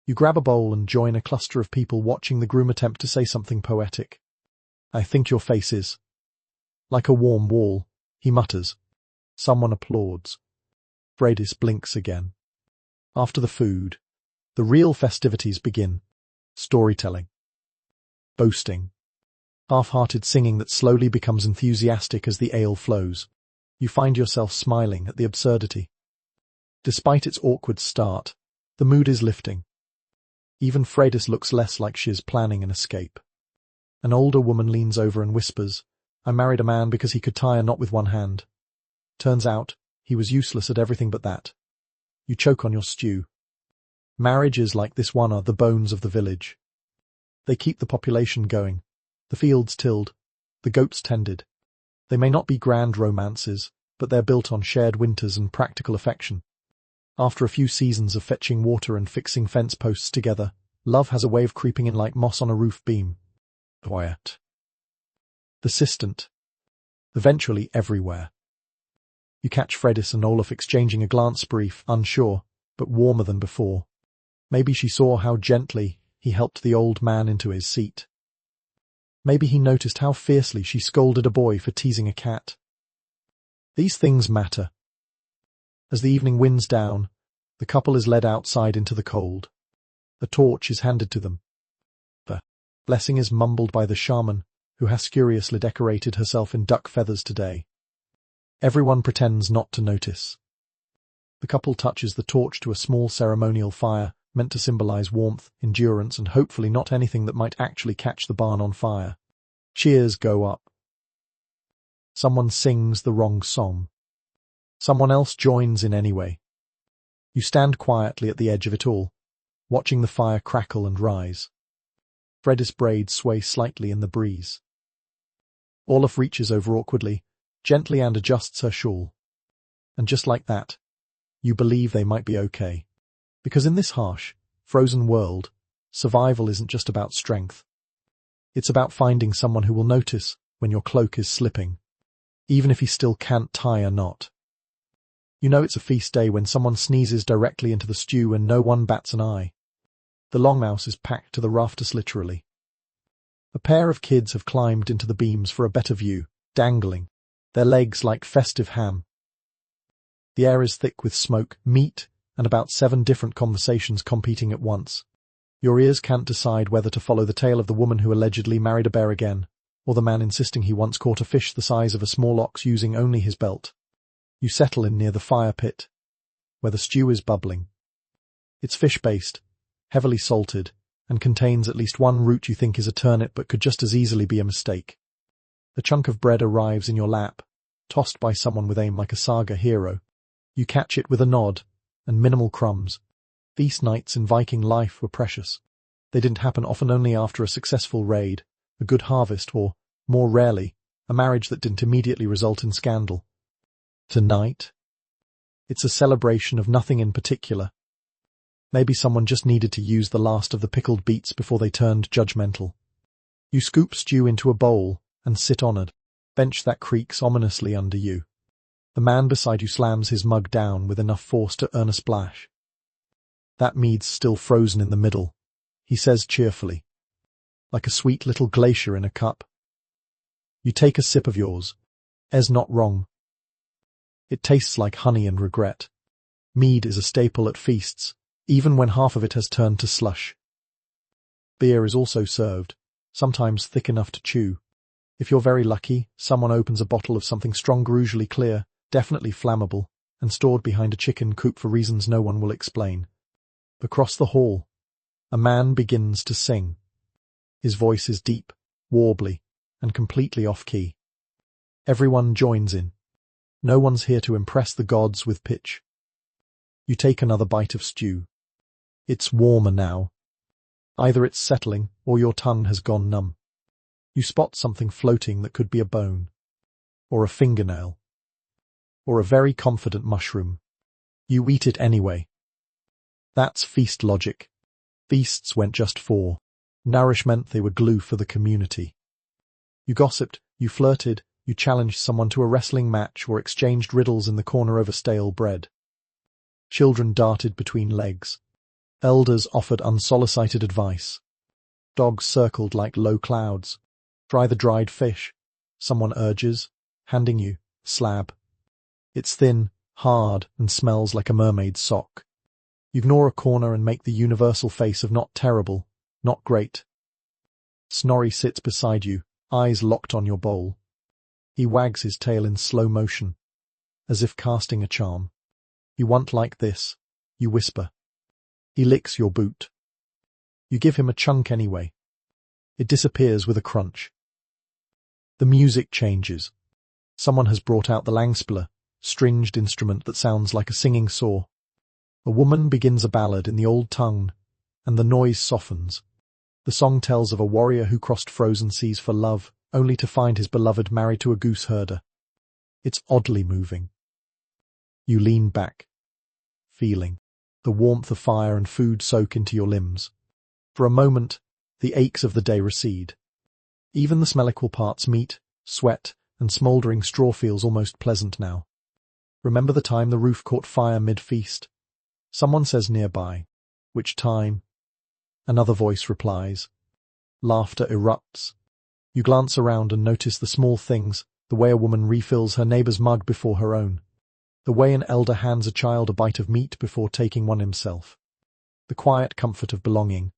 You grab a bowl and join a cluster of people watching the groom attempt to say something poetic. "I think your face is like a warm wall," he mutters. Someone applauds. Freydis blinks again. After the food, the real festivities begin. Storytelling. Boasting. Half-hearted singing that slowly becomes enthusiastic as the ale flows. You find yourself smiling at the absurdity. Despite its awkward start, the mood is lifting. Even Freydis looks less like she's planning an escape. An older woman leans over and whispers, "I married a man because he could tie a knot with one hand. Turns out, he was useless at everything but that." You choke on your stew. Marriages like this one are the bones of the village. They keep the population going, the fields tilled, the goats tended. They may not be grand romances, but they're built on shared winters and practical affection. After a few seasons of fetching water and fixing fence posts together, love has a way of creeping in like moss on a roof beam. Quiet. Persistent. Eventually everywhere. You catch Freydis and Olaf exchanging a glance, brief, unsure, but warmer than before. Maybe she saw how gently he helped the old man into his seat. Maybe he noticed how fiercely she scolded a boy for teasing a cat. These things matter. As the evening winds down, the couple is led outside into the cold. A torch is handed to them. The blessing is mumbled by the shaman, who has curiously decorated herself in duck feathers today. Everyone pretends not to notice. The couple touches the torch to a small ceremonial fire, meant to symbolize warmth, endurance, and hopefully not anything that might actually catch the barn on fire. Cheers go up. Someone sings the wrong song. Someone else joins in anyway. You stand quietly at the edge of it all. watching the fire crackle and rise. Freddy's braids sway slightly in the breeze. Olaf reaches over awkwardly, gently, and adjusts her shawl. And just like that, you believe they might be okay. Because in this harsh, frozen world, survival isn't just about strength. It's about finding someone who will notice when your cloak is slipping, even if he still can't tie a knot. You know it's a feast day when someone sneezes directly into the stew and no one bats an eye. The longmouse is packed to the rafters literally. A pair of kids have climbed into the beams for a better view, dangling, their legs like festive ham. The air is thick with smoke, meat, and about 7 different conversations competing at once. Your ears can't decide whether to follow the tale of the woman who allegedly married a bear again, or the man insisting he once caught a fish the size of a small ox using only his belt. You settle in near the fire pit, where the stew is bubbling. It's fish-based, heavily salted, and contains at least one root you think is a turnip but could just as easily be a mistake. A chunk of bread arrives in your lap, tossed by someone with aim like a saga hero. You catch it with a nod, and minimal crumbs. Feast nights in Viking life were precious. They didn't happen often, only after a successful raid, a good harvest, or, more rarely, a marriage that didn't immediately result in scandal. Tonight, it's a celebration of nothing in particular. Maybe someone just needed to use the last of the pickled beets before they turned judgmental. You scoop stew into a bowl and sit on a bench that creaks ominously under you. The man beside you slams his mug down with enough force to earn a splash. That mead's still frozen in the middle, he says cheerfully, like a sweet little glacier in a cup. You take a sip of yours. Is not wrong. It tastes like honey and regret. Mead is a staple at feasts, even when half of it has turned to slush. Beer is also served, sometimes thick enough to chew. If you're very lucky, someone opens a bottle of something stronger, usually clear, definitely flammable, and stored behind a chicken coop for reasons no one will explain. Across the hall, a man begins to sing. His voice is deep, warbly, and completely off-key. Everyone joins in. No one's here to impress the gods with pitch. You take another bite of stew. It's warmer now. Either it's settling, or your tongue has gone numb. You spot something floating that could be a bone, or a fingernail, or a very confident mushroom. You eat it anyway. That's feast logic. Feasts weren't just for nourishment, they were glue for the community. You gossiped, you flirted, you challenged someone to a wrestling match or exchanged riddles in the corner over stale bread. Children darted between legs. Elders offered unsolicited advice. Dogs circled like low clouds. Try the dried fish, someone urges, handing you a slab. It's thin, hard, and smells like a mermaid's sock. You ignore a corner and make the universal face of not terrible, not great. Snorri sits beside you, eyes locked on your bowl. He wags his tail in slow motion, as if casting a charm. You want like this, you whisper. He licks your boot. You give him a chunk anyway. It disappears with a crunch. The music changes. Someone has brought out the langspiller, stringed instrument that sounds like a singing saw. A woman begins a ballad in the old tongue, and the noise softens. The song tells of a warrior who crossed frozen seas for love, only to find his beloved married to a goose herder. It's oddly moving. You lean back, feeling the warmth of fire and food soak into your limbs. For a moment, the aches of the day recede. Even the smellical parts, meat, sweat, and smouldering straw, feels almost pleasant now. Remember the time the roof caught fire mid-feast? Someone says nearby. Which time? Another voice replies. Laughter erupts. You glance around and notice the small things, the way a woman refills her neighbor's mug before her own. The way an elder hands a child a bite of meat before taking one himself. The quiet comfort of belonging,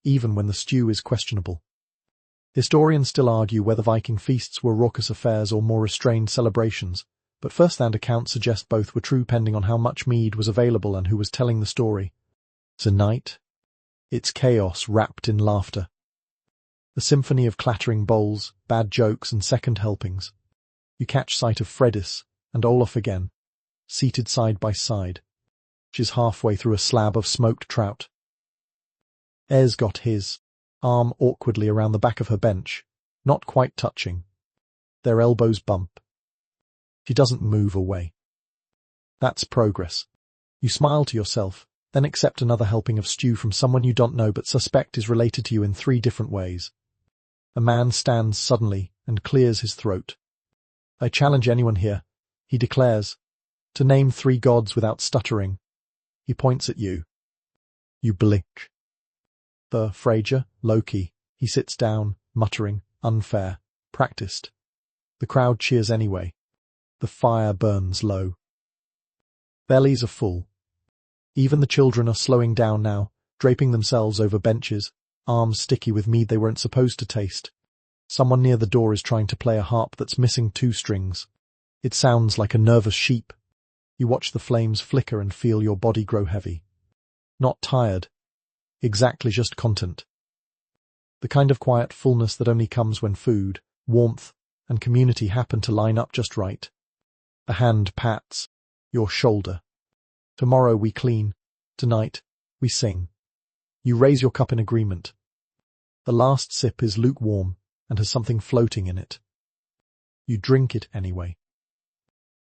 even when the stew is questionable. Historians still argue whether Viking feasts were raucous affairs or more restrained celebrations, but first-hand accounts suggest both were true, pending on how much mead was available and who was telling the story. Tonight, it's chaos wrapped in laughter. A symphony of clattering bowls, bad jokes, and second helpings. You catch sight of Fredis and Olaf again, seated side by side. She's halfway through a slab of smoked trout. Ez got his arm awkwardly around the back of her bench, not quite touching. Their elbows bump. She doesn't move away. That's progress. You smile to yourself, then accept another helping of stew from someone you don't know but suspect is related to you in 3 different ways. A man stands suddenly and clears his throat. I challenge anyone here, he declares, to name 3 gods without stuttering. He points at you. You blink. The Frasier, Loki, he sits down, muttering, unfair, practiced. The crowd cheers anyway. The fire burns low. Bellies are full. Even the children are slowing down now, draping themselves over benches, arms sticky with mead they weren't supposed to taste. Someone near the door is trying to play a harp that's missing 2 strings. It sounds like a nervous sheep. You watch the flames flicker and feel your body grow heavy. Not tired. Exactly just content. The kind of quiet fullness that only comes when food, warmth, and community happen to line up just right. A hand pats your shoulder. Tomorrow we clean. Tonight we sing. You raise your cup in agreement. The last sip is lukewarm and has something floating in it. You drink it anyway.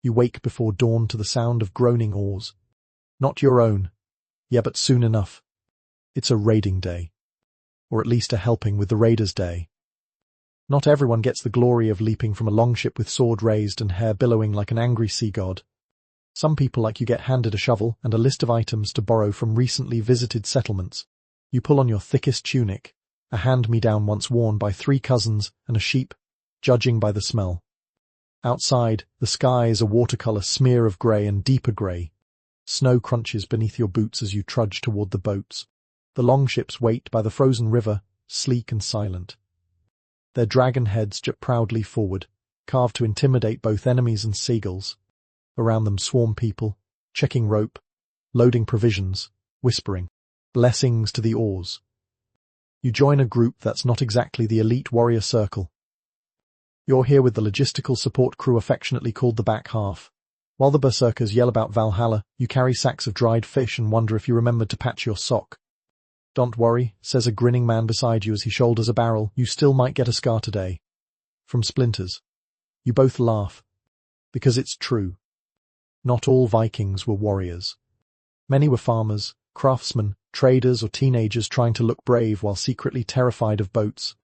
You wake before dawn to the sound of groaning oars. Not your own. Yeah, but soon enough. It's a raiding day. Or at least a helping with the raiders' day. Not everyone gets the glory of leaping from a longship with sword raised and hair billowing like an angry sea god. Some people like you get handed a shovel and a list of items to borrow from recently visited settlements. You pull on your thickest tunic, a hand-me-down once worn by 3 cousins and a sheep, judging by the smell. Outside, the sky is a watercolor smear of grey and deeper grey. Snow crunches beneath your boots as you trudge toward the boats. The longships wait by the frozen river, sleek and silent. Their dragon heads jut proudly forward, carved to intimidate both enemies and seagulls. Around them swarm people, checking rope, loading provisions, whispering, blessings to the oars. You join a group that's not exactly the elite warrior circle. You're here with the logistical support crew affectionately called the back half. While the berserkers yell about Valhalla, you carry sacks of dried fish and wonder if you remembered to patch your sock. Don't worry, says a grinning man beside you as he shoulders a barrel, you still might get a scar today. From splinters. You both laugh. Because it's true. Not all Vikings were warriors. Many were farmers, craftsmen, traders or teenagers trying to look brave while secretly terrified of boats.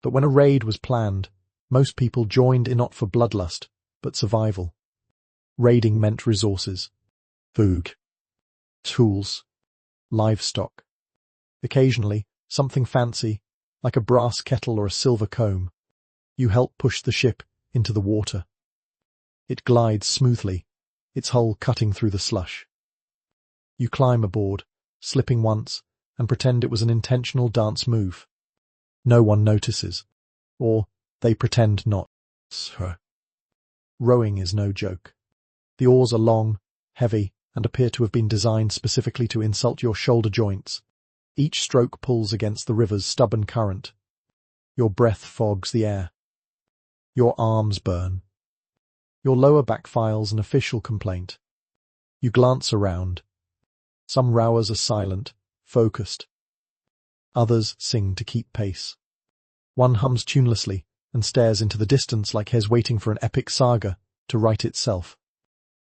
But when a raid was planned, most people joined in not for bloodlust, but survival. Raiding meant resources. Food. Tools. Livestock. Occasionally, something fancy, like a brass kettle or a silver comb. You help push the ship into the water. It glides smoothly, its hull cutting through the slush. You climb aboard, slipping once, and pretend it was an intentional dance move. No one notices. Or they pretend not. Rowing is no joke. The oars are long, heavy, and appear to have been designed specifically to insult your shoulder joints. Each stroke pulls against the river's stubborn current. Your breath fogs the air. Your arms burn. Your lower back files an official complaint. You glance around. Some rowers are silent, focused. Others sing to keep pace. One hums tunelessly and stares into the distance like he's waiting for an epic saga to write itself.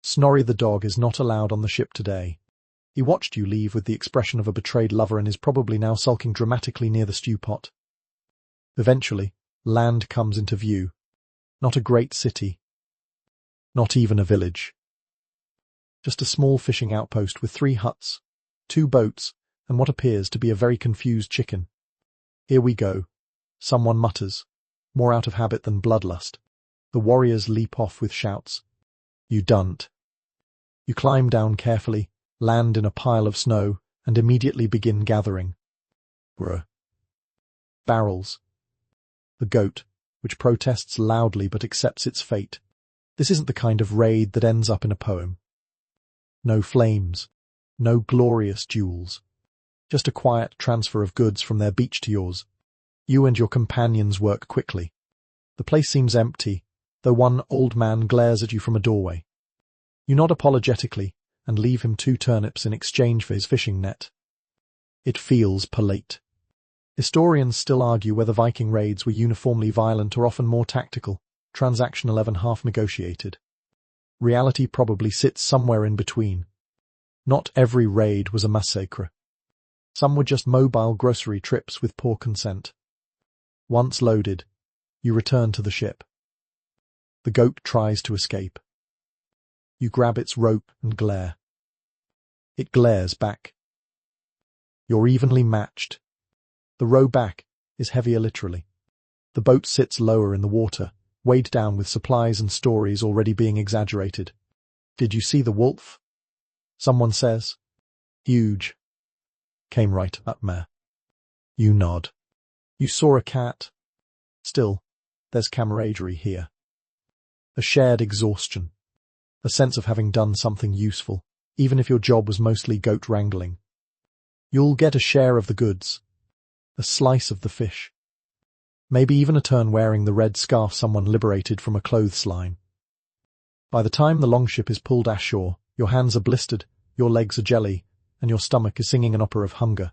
Snorri the dog is not allowed on the ship today. He watched you leave with the expression of a betrayed lover and is probably now sulking dramatically near the stew pot. Eventually, land comes into view. Not a great city. Not even a village. Just a small fishing outpost with 3 huts, 2 boats, and what appears to be a very confused chicken. Here we go. Someone mutters, more out of habit than bloodlust. The warriors leap off with shouts. You don't. You climb down carefully, land in a pile of snow, and immediately begin gathering. Barrels. The goat, which protests loudly but accepts its fate. This isn't the kind of raid that ends up in a poem. No flames, no glorious duels. Just a quiet transfer of goods from their beach to yours. You and your companions work quickly. The place seems empty, though one old man glares at you from a doorway. You nod apologetically and leave him 2 turnips in exchange for his fishing net. It feels polite. Historians still argue whether Viking raids were uniformly violent or often more tactical, transactional and half negotiated. Reality probably sits somewhere in between. Not every raid was a massacre. Some were just mobile grocery trips with poor consent. Once loaded, you return to the ship. The goat tries to escape. You grab its rope and glare. It glares back. You're evenly matched. The row back is heavier literally. The boat sits lower in the water, weighed down with supplies and stories already being exaggerated. Did you see the wolf? Someone says. Huge. Came right up there. You nod. You saw a cat. Still, there's camaraderie here. A shared exhaustion. A sense of having done something useful, even if your job was mostly goat wrangling. You'll get a share of the goods. A slice of the fish. Maybe even a turn wearing the red scarf someone liberated from a clothes line. By the time the longship is pulled ashore, your hands are blistered, your legs are jelly, and your stomach is singing an opera of hunger.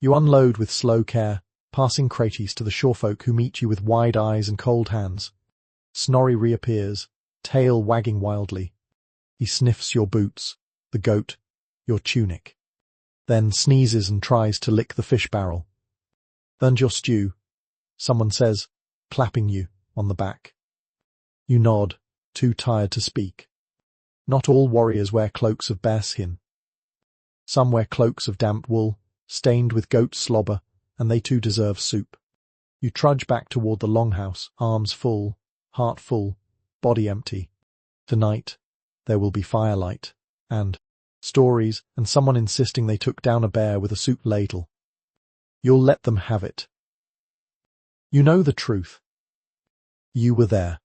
You unload with slow care, passing crates to the shorefolk who meet you with wide eyes and cold hands. Snorri reappears, tail wagging wildly. He sniffs your boots, the goat, your tunic. Then sneezes and tries to lick the fish barrel. Earned your stew, someone says, clapping you on the back. You nod, too tired to speak. Not all warriors wear cloaks of bearskin. Some wear cloaks of damp wool, stained with goat slobber, and they too deserve soup. You trudge back toward the longhouse, arms full, heart full, body empty. Tonight, there will be firelight, and stories, and someone insisting they took down a bear with a soup ladle. You'll let them have it. You know the truth. You were there.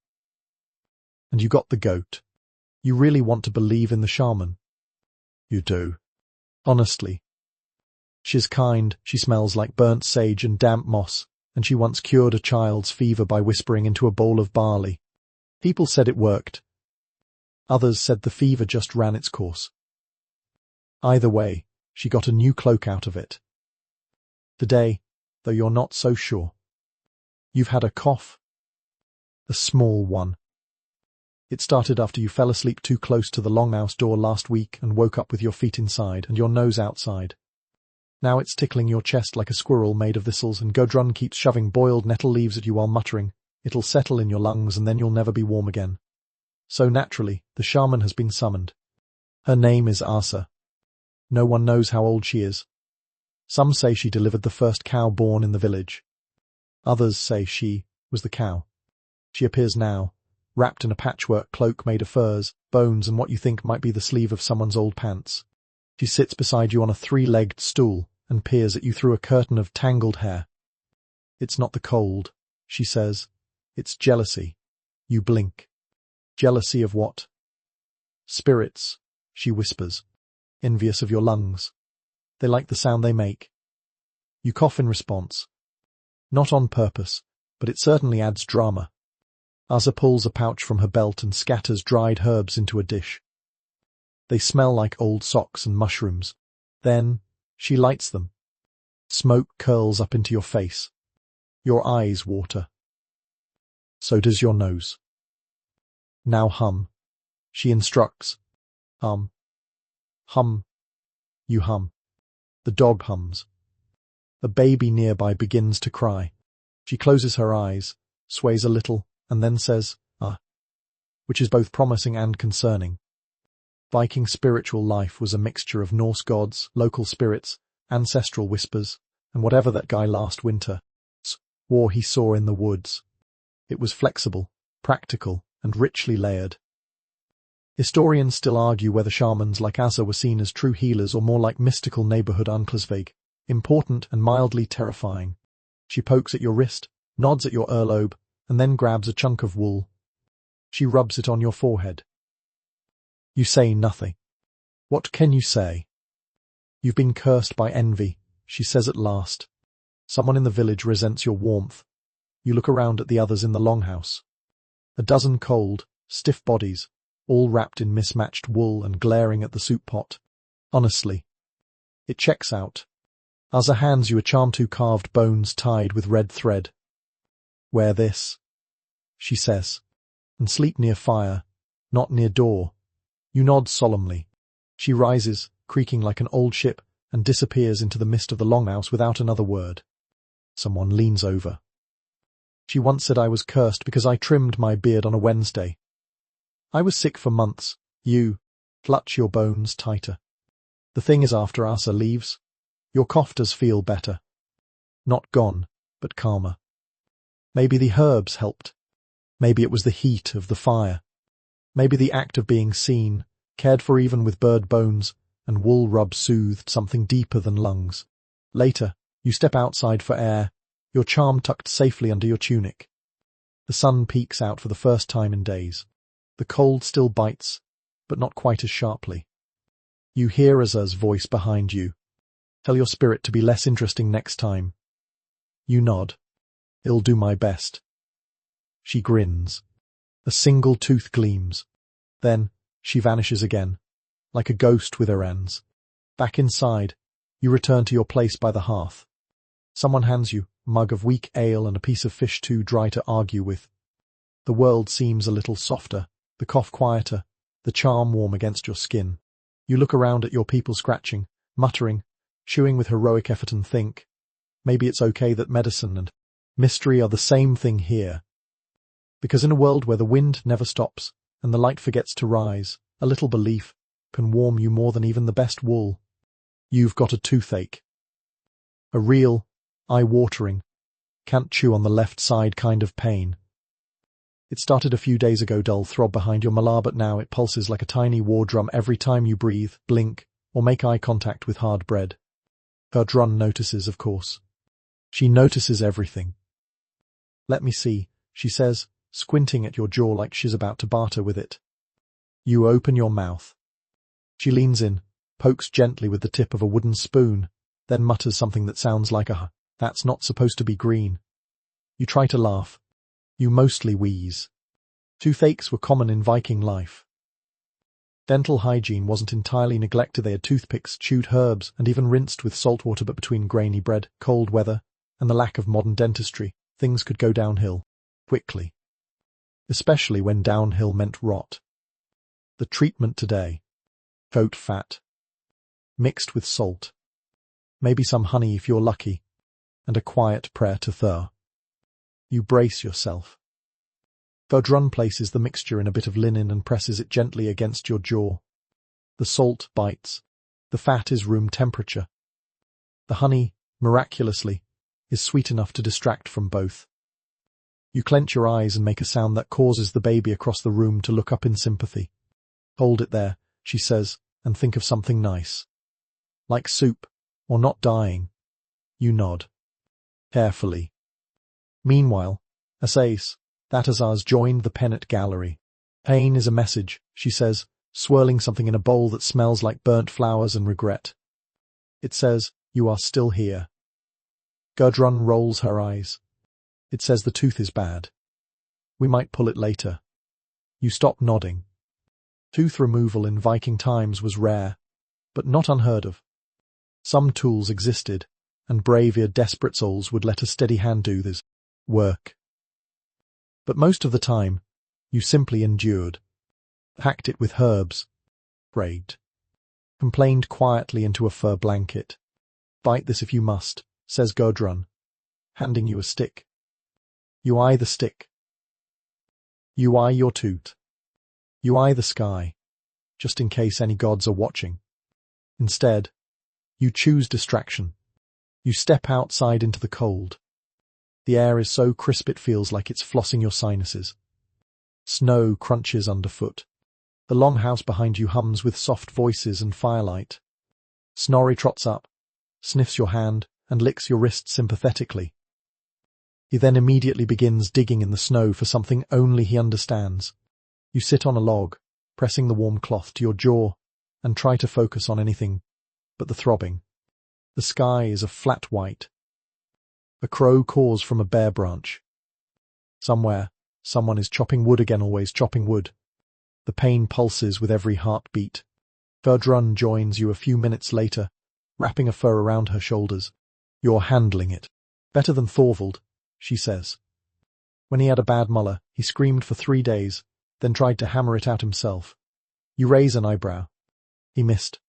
And you got the goat. You really want to believe in the shaman. You do. Honestly. She's kind, she smells like burnt sage and damp moss, and she once cured a child's fever by whispering into a bowl of barley. People said it worked. Others said the fever just ran its course. Either way, she got a new cloak out of it. Today, though you're not so sure. You've had a cough. A small one. It started after you fell asleep too close to the longhouse door last week and woke up with your feet inside and your nose outside. Now it's tickling your chest like a squirrel made of thistles, and Gudrun keeps shoving boiled nettle leaves at you while muttering, "It'll settle in your lungs and then you'll never be warm again." So naturally, the shaman has been summoned. Her name is Asa. No one knows how old she is. Some say she delivered the first cow born in the village. Others say she was the cow. She appears now, wrapped in a patchwork cloak made of furs, bones, and what you think might be the sleeve of someone's old pants. She sits beside you on a three-legged stool and peers at you through a curtain of tangled hair. It's not the cold, she says. It's jealousy. You blink. Jealousy of what? Spirits, she whispers, envious of your lungs. They like the sound they make. You cough in response. Not on purpose, but it certainly adds drama. Asa pulls a pouch from her belt and scatters dried herbs into a dish. They smell like old socks and mushrooms. Then, she lights them. Smoke curls up into your face. Your eyes water. So does your nose. Now hum. She instructs. Hum. Hum. You hum. The dog hums. A baby nearby begins to cry. She closes her eyes, sways a little, and then says, "Ah," which is both promising and concerning. Viking spiritual life was a mixture of Norse gods, local spirits, ancestral whispers, and whatever that guy last winter swore he saw in the woods. It was flexible, practical, and richly layered. Historians still argue whether shamans like Asa were seen as true healers or more like mystical neighborhood Anklersvig, important and mildly terrifying. She pokes at your wrist, nods at your earlobe, and then grabs a chunk of wool. She rubs it on your forehead. You say nothing. What can you say? You've been cursed by envy, she says at last. Someone in the village resents your warmth. You look around at the others in the longhouse. A dozen cold, stiff bodies, all wrapped in mismatched wool and glaring at the soup pot. Honestly. It checks out. Azza hands you a charm, 2 carved bones tied with red thread. Wear this, she says, and sleep near fire, not near door. You nod solemnly. She rises, creaking like an old ship, and disappears into the mist of the longhouse without another word. Someone leans over. She once said I was cursed because I trimmed my beard on a Wednesday. I was sick for months. You clutch your bones tighter. The thing is, after Asa leaves, your cough does feel better. Not gone, but calmer. Maybe the herbs helped. Maybe it was the heat of the fire. Maybe the act of being seen, cared for even with bird bones, and wool rub soothed something deeper than lungs. Later, you step outside for air, your charm tucked safely under your tunic. The sun peeks out for the first time in days. The cold still bites, but not quite as sharply. You hear Azza's voice behind you. Tell your spirit to be less interesting next time. You nod. I'll do my best. She grins. A single tooth gleams. Then, she vanishes again, like a ghost with her ends. Back inside, you return to your place by the hearth. Someone hands you a mug of weak ale and a piece of fish too dry to argue with. The world seems a little softer, the cough quieter, the charm warm against your skin. You look around at your people scratching, muttering, chewing with heroic effort and think, maybe it's okay that medicine and mystery are the same thing here. Because in a world where the wind never stops and the light forgets to rise, a little belief can warm you more than even the best wool. You've got a toothache. A real, eye-watering, can't chew on the left side kind of pain. It started a few days ago, dull throb behind your malar, but now it pulses like a tiny war drum every time you breathe, blink, or make eye contact with hard bread. Gudrun notices, of course. She notices everything. Let me see, she says, squinting at your jaw like she's about to barter with it. You open your mouth. She leans in, pokes gently with the tip of a wooden spoon, then mutters something that sounds like a that's not supposed to be green. You try to laugh. You mostly wheeze. Toothaches were common in Viking life. Dental hygiene wasn't entirely neglected. They had toothpicks, chewed herbs, and even rinsed with salt water, but between grainy bread, cold weather, and the lack of modern dentistry, things could go downhill quickly. Especially when downhill meant rot. The treatment today: goat fat, mixed with salt, maybe some honey if you're lucky, and a quiet prayer to Thur. You brace yourself. Gudrun places the mixture in a bit of linen and presses it gently against your jaw. The salt bites. The fat is room temperature. The honey, miraculously, is sweet enough to distract from both. You clench your eyes and make a sound that causes the baby across the room to look up in sympathy. Hold it there, she says, and think of something nice. Like soup, or not dying. You nod. Carefully. Meanwhile, Asais, that Azaz joined the Pennant Gallery. Pain is a message, she says, swirling something in a bowl that smells like burnt flowers and regret. It says, you are still here. Gudrun rolls her eyes. It says the tooth is bad. We might pull it later. You stop nodding. Tooth removal in Viking times was rare, but not unheard of. Some tools existed, and brave-eared desperate souls would let a steady hand do this work. But most of the time, you simply endured. Packed it with herbs. Prayed. Complained quietly into a fur blanket. Bite this if you must, says Gudrun, handing you a stick. You eye the stick. You eye your tooth. You eye the sky, just in case any gods are watching. Instead, you choose distraction. You step outside into the cold. The air is so crisp it feels like it's flossing your sinuses. Snow crunches underfoot. The long house behind you hums with soft voices and firelight. Snorri trots up, sniffs your hand, and licks your wrist sympathetically. He then immediately begins digging in the snow for something only he understands. You sit on a log, pressing the warm cloth to your jaw, and try to focus on anything but the throbbing. The sky is a flat white. A crow caws from a bare branch. Somewhere, someone is chopping wood again, always chopping wood. The pain pulses with every heartbeat. Gudrun joins you a few minutes later, wrapping a fur around her shoulders. "You're handling it better than Thorvald," she says. When he had a bad muller, he screamed for 3 days, then tried to hammer it out himself. You raise an eyebrow. He missed.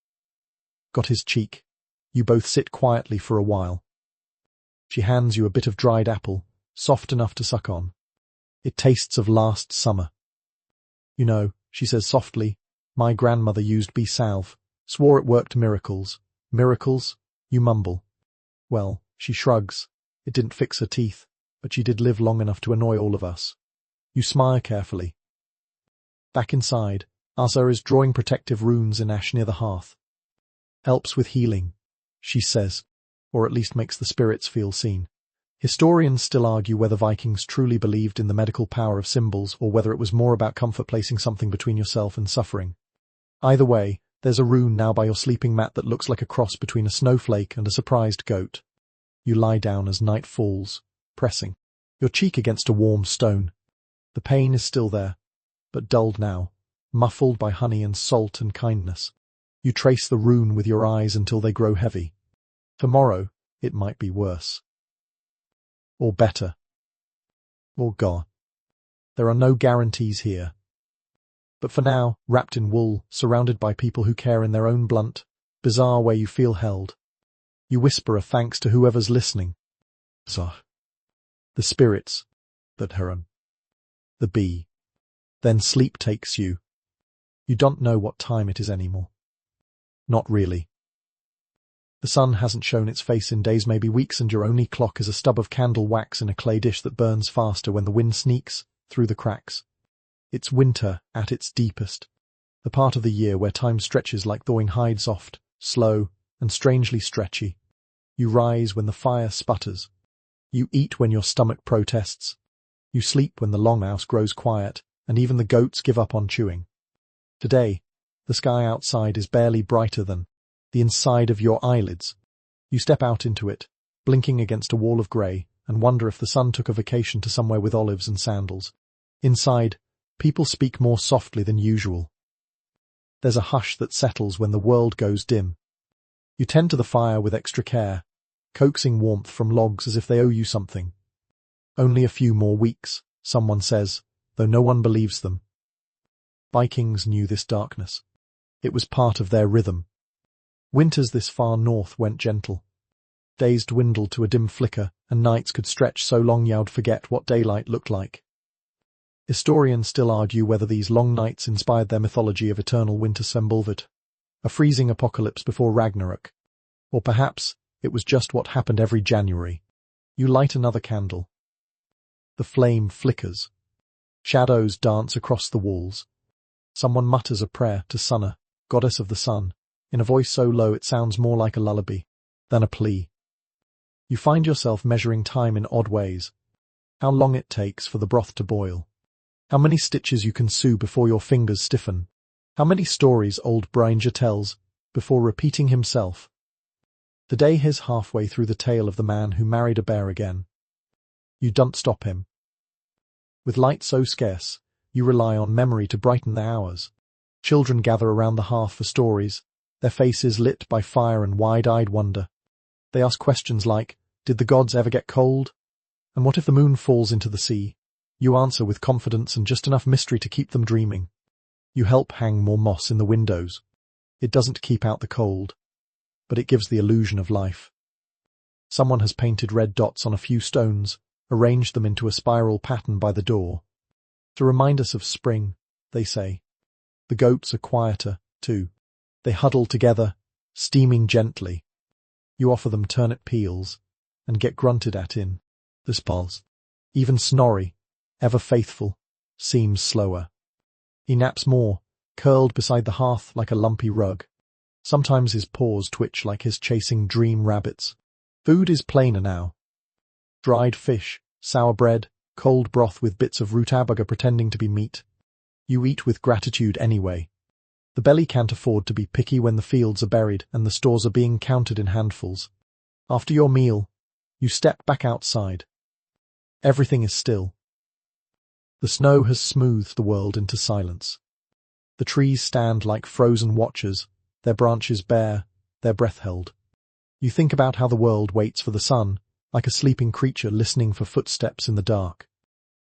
Got his cheek. You both sit quietly for a while. She hands you a bit of dried apple, soft enough to suck on. It tastes of last summer. "You know," she says softly, "my grandmother used bee salve, swore it worked miracles." "Miracles?" You mumble. "Well," she shrugs, "it didn't fix her teeth, but she did live long enough to annoy all of us." You smile carefully. Back inside, Asa is drawing protective runes in ash near the hearth. "Helps with healing," she says, or at least makes the spirits feel seen. Historians still argue whether Vikings truly believed in the medical power of symbols or whether it was more about comfort, placing something between yourself and suffering. Either way, there's a rune now by your sleeping mat that looks like a cross between a snowflake and a surprised goat. You lie down as night falls, pressing your cheek against a warm stone. The pain is still there, but dulled now, muffled by honey and salt and kindness. You trace the rune with your eyes until they grow heavy. Tomorrow, it might be worse. Or better. Or God. There are no guarantees here. But for now, wrapped in wool, surrounded by people who care in their own blunt, bizarre way, you feel held. You whisper a thanks to whoever's listening. So, the spirits, that Heron, the bee. Then sleep takes you. You don't know what time it is anymore. Not really. The sun hasn't shown its face in days, maybe weeks, and your only clock is a stub of candle wax in a clay dish that burns faster when the wind sneaks through the cracks. It's winter at its deepest, the part of the year where time stretches like thawing hide, soft, slow, and strangely stretchy. You rise when the fire sputters. You eat when your stomach protests. You sleep when the longhouse grows quiet, and even the goats give up on chewing. Today, the sky outside is barely brighter than the inside of your eyelids. You step out into it, blinking against a wall of grey, and wonder if the sun took a vacation to somewhere with olives and sandals. Inside, people speak more softly than usual. There's a hush that settles when the world goes dim. You tend to the fire with extra care, coaxing warmth from logs as if they owe you something. Only a few more weeks, someone says, though no one believes them. Vikings knew this darkness. It was part of their rhythm. Winters this far north went gentle. Days dwindled to a dim flicker, and nights could stretch so long you'd forget what daylight looked like. Historians still argue whether these long nights inspired their mythology of eternal winter sembolvet, a freezing apocalypse before Ragnarok. Or perhaps it was just what happened every January. You light another candle. The flame flickers. Shadows dance across the walls. Someone mutters a prayer to Sunna, goddess of the sun, in a voice so low it sounds more like a lullaby than a plea. You find yourself measuring time in odd ways. How long it takes for the broth to boil. How many stitches you can sew before your fingers stiffen. How many stories old Bringer tells before repeating himself. The day is halfway through the tale of the man who married a bear again. You don't stop him. With light so scarce, you rely on memory to brighten the hours. Children gather around the hearth for stories, their faces lit by fire and wide-eyed wonder. They ask questions like, did the gods ever get cold? And what if the moon falls into the sea? You answer with confidence and just enough mystery to keep them dreaming. You help hang more moss in the windows. It doesn't keep out the cold, but it gives the illusion of life. Someone has painted red dots on a few stones, arranged them into a spiral pattern by the door. To remind us of spring, they say. The goats are quieter, too. They huddle together, steaming gently. You offer them turnip peels, and get grunted at in the spalls. Even Snorri, ever faithful, seems slower. He naps more, curled beside the hearth like a lumpy rug. Sometimes his paws twitch like he's chasing dream rabbits. Food is plainer now. Dried fish, sour bread, cold broth with bits of rutabaga pretending to be meat. You eat with gratitude anyway. The belly can't afford to be picky when the fields are buried and the stores are being counted in handfuls. After your meal, you step back outside. Everything is still. The snow has smoothed the world into silence. The trees stand like frozen watchers, their branches bare, their breath held. You think about how the world waits for the sun, like a sleeping creature listening for footsteps in the dark.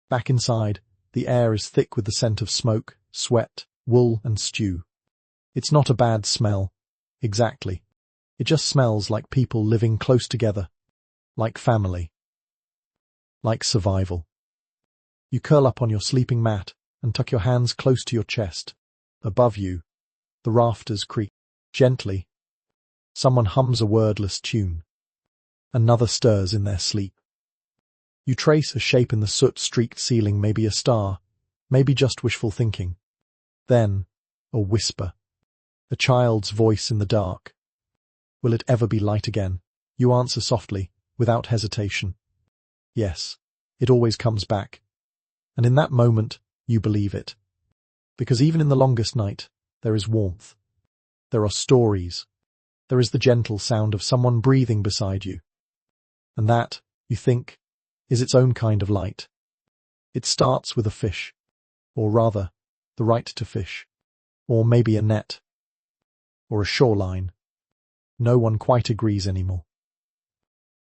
Back inside, the air is thick with the scent of smoke, sweat, wool, and stew. It's not a bad smell. Exactly. It just smells like people living close together. Like family. Like survival. You curl up on your sleeping mat and tuck your hands close to your chest. Above you, the rafters creak gently. Someone hums a wordless tune. Another stirs in their sleep. You trace a shape in the soot-streaked ceiling, maybe a star, maybe just wishful thinking. Then, a whisper. A child's voice in the dark. Will it ever be light again? You answer softly, without hesitation. Yes, it always comes back. And in that moment, you believe it. Because even in the longest night, there is warmth. There are stories. There is the gentle sound of someone breathing beside you. And that, you think, is its own kind of light. It starts with a fish. Or rather, the right to fish. Or maybe a net. Or a shoreline. No one quite agrees anymore.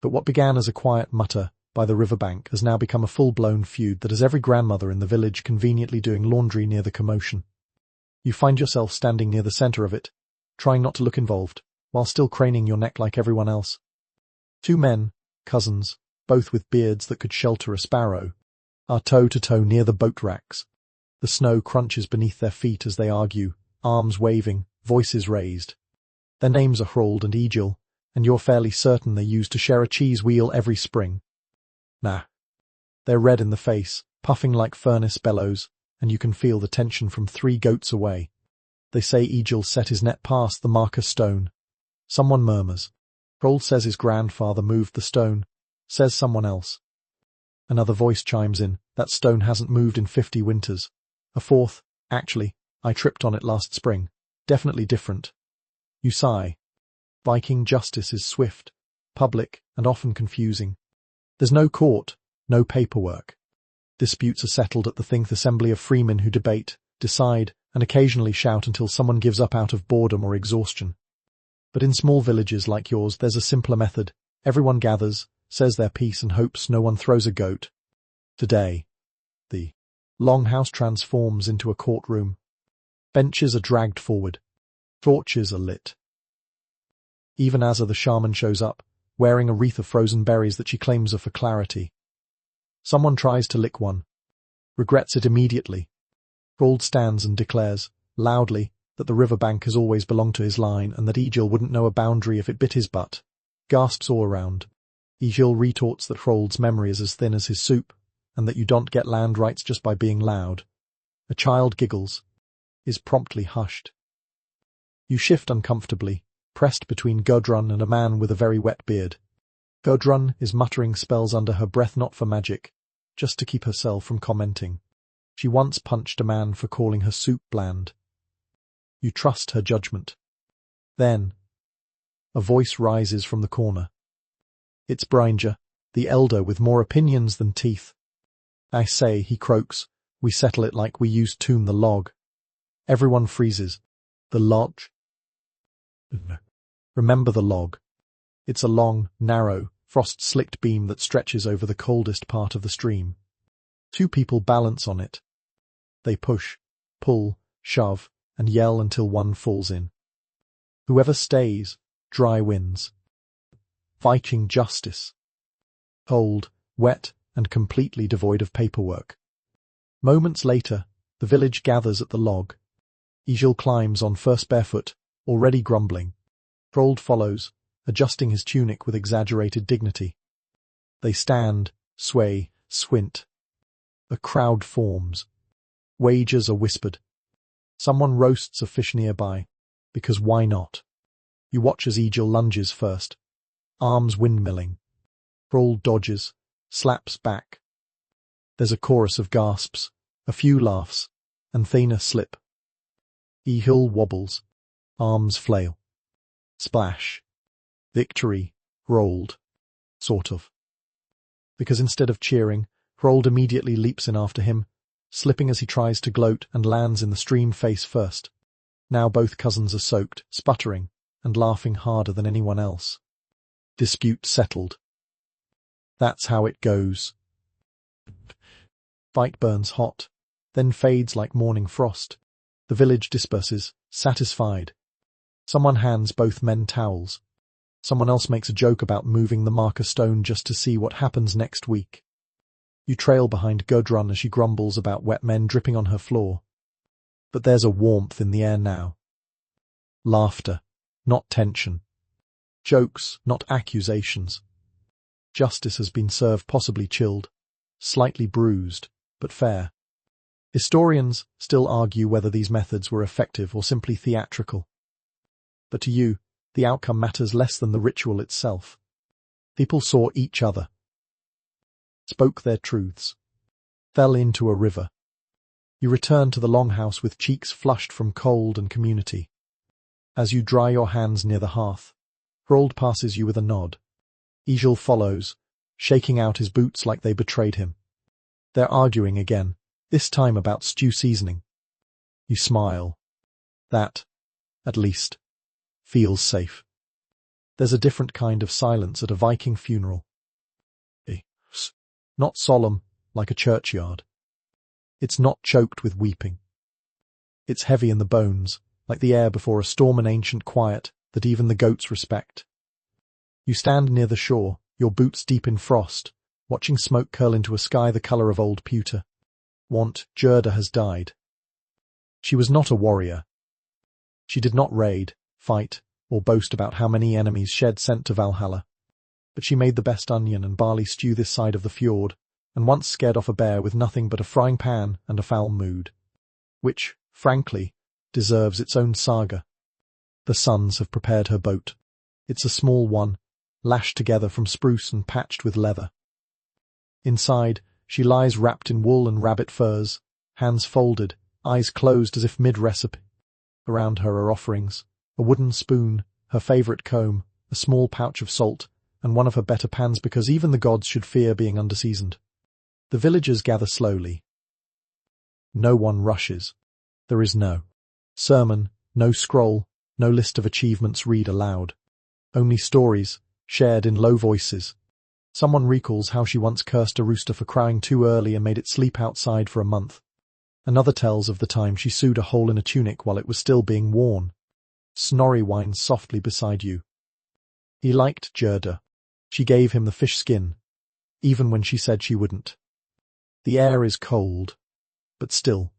But what began as a quiet mutter by the riverbank has now become a full-blown feud that has every grandmother in the village conveniently doing laundry near the commotion. You find yourself standing near the center of it, trying not to look involved, while still craning your neck like everyone else. Two men, cousins, both with beards that could shelter a sparrow, are toe-to-toe near the boat racks. The snow crunches beneath their feet as they argue, arms waving, voices raised. Their names are Hrold and Egil, and you're fairly certain they used to share a cheese wheel every spring. Nah. They're red in the face, puffing like furnace bellows, and you can feel the tension from 3 goats away. They say Egil set his net past the marker stone. Someone murmurs. Hrold says his grandfather moved the stone. Says someone else. Another voice chimes in, that stone hasn't moved in 50 winters. A fourth, actually, I tripped on it last spring. Definitely different. You sigh. Viking justice is swift, public, and often confusing. There's no court, no paperwork. Disputes are settled at the Thingth assembly of freemen who debate, decide, and occasionally shout until someone gives up out of boredom or exhaustion. But in small villages like yours, there's a simpler method. Everyone gathers, says their piece, and hopes no one throws a goat. Today, the longhouse transforms into a courtroom. Benches are dragged forward. Torches are lit. Even Azza the shaman shows up, wearing a wreath of frozen berries that she claims are for clarity. Someone tries to lick one. Regrets it immediately. Hrold stands and declares, loudly, that the riverbank has always belonged to his line and that Egil wouldn't know a boundary if it bit his butt. Gasps all around. Egil retorts that Hrold's memory is as thin as his soup, and that you don't get land rights just by being loud. A child giggles. Is promptly hushed. You shift uncomfortably, pressed between Gudrun and a man with a very wet beard. Gudrun is muttering spells under her breath, not for magic, just to keep herself from commenting. She once punched a man for calling her soup bland. You trust her judgment. Then, a voice rises from the corner. It's Bringer, the elder with more opinions than teeth. I say, he croaks, we settle it like we used to the log. Everyone freezes. The lodge? Remember the log. It's a long, narrow, frost-slicked beam that stretches over the coldest part of the stream. 2 people balance on it. They push, pull, shove, and yell until one falls in. Whoever stays, dry wins. Viking justice. Cold, wet, and completely devoid of paperwork. Moments later, the village gathers at the log. Egil climbs on first barefoot, already grumbling. Hrold follows, adjusting his tunic with exaggerated dignity. They stand, sway, squint. A crowd forms. Wagers are whispered. Someone roasts a fish nearby, because why not? You watch as Egil lunges first, arms windmilling. Hrold dodges, slaps back. There's a chorus of gasps, a few laughs, and Thena slip. Egil wobbles, arms flail. Splash. Victory, Hrold. Sort of. Because instead of cheering, Hrold immediately leaps in after him, slipping as he tries to gloat and lands in the stream face first. Now both cousins are soaked, sputtering, and laughing harder than anyone else. Dispute settled. That's how it goes. Fight burns hot, then fades like morning frost. The village disperses, satisfied. Someone hands both men towels. Someone else makes a joke about moving the marker stone just to see what happens next week. You trail behind Gudrun as she grumbles about wet men dripping on her floor. But there's a warmth in the air now. Laughter, not tension. Jokes, not accusations. Justice has been served, possibly chilled, slightly bruised, but fair. Historians still argue whether these methods were effective or simply theatrical. But to you, the outcome matters less than the ritual itself. People saw each other, spoke their truths, fell into a river. You return to the longhouse with cheeks flushed from cold and community. As you dry your hands near the hearth, Hrold passes you with a nod. Egil follows, shaking out his boots like they betrayed him. They're arguing again, this time about stew seasoning. You smile. That, at least, feels safe. There's a different kind of silence at a Viking funeral. Not solemn, like a churchyard. It's not choked with weeping. It's heavy in the bones, like the air before a storm, an ancient quiet that even the goats respect. You stand near the shore, your boots deep in frost, watching smoke curl into a sky the colour of old pewter. Gerda has died. She was not a warrior. She did not raid, fight, or boast about how many enemies she'd sent to Valhalla. But she made the best onion and barley stew this side of the fjord, and once scared off a bear with nothing but a frying pan and a foul mood. Which, frankly, deserves its own saga. The sons have prepared her boat. It's a small one, lashed together from spruce and patched with leather. Inside, she lies wrapped in wool and rabbit furs, hands folded, eyes closed as if mid-recipe. Around her are offerings, a wooden spoon, her favourite comb, a small pouch of salt, and one of her better pans because even the gods should fear being underseasoned. The villagers gather slowly. No one rushes. There is no sermon, no scroll, no list of achievements read aloud. Only stories, shared in low voices. Someone recalls how she once cursed a rooster for crowing too early and made it sleep outside for a month. Another tells of the time she sewed a hole in a tunic while it was still being worn. Snorri whines softly beside you. He liked Gerda. She gave him the fish skin, even when she said she wouldn't. The air is cold, but still.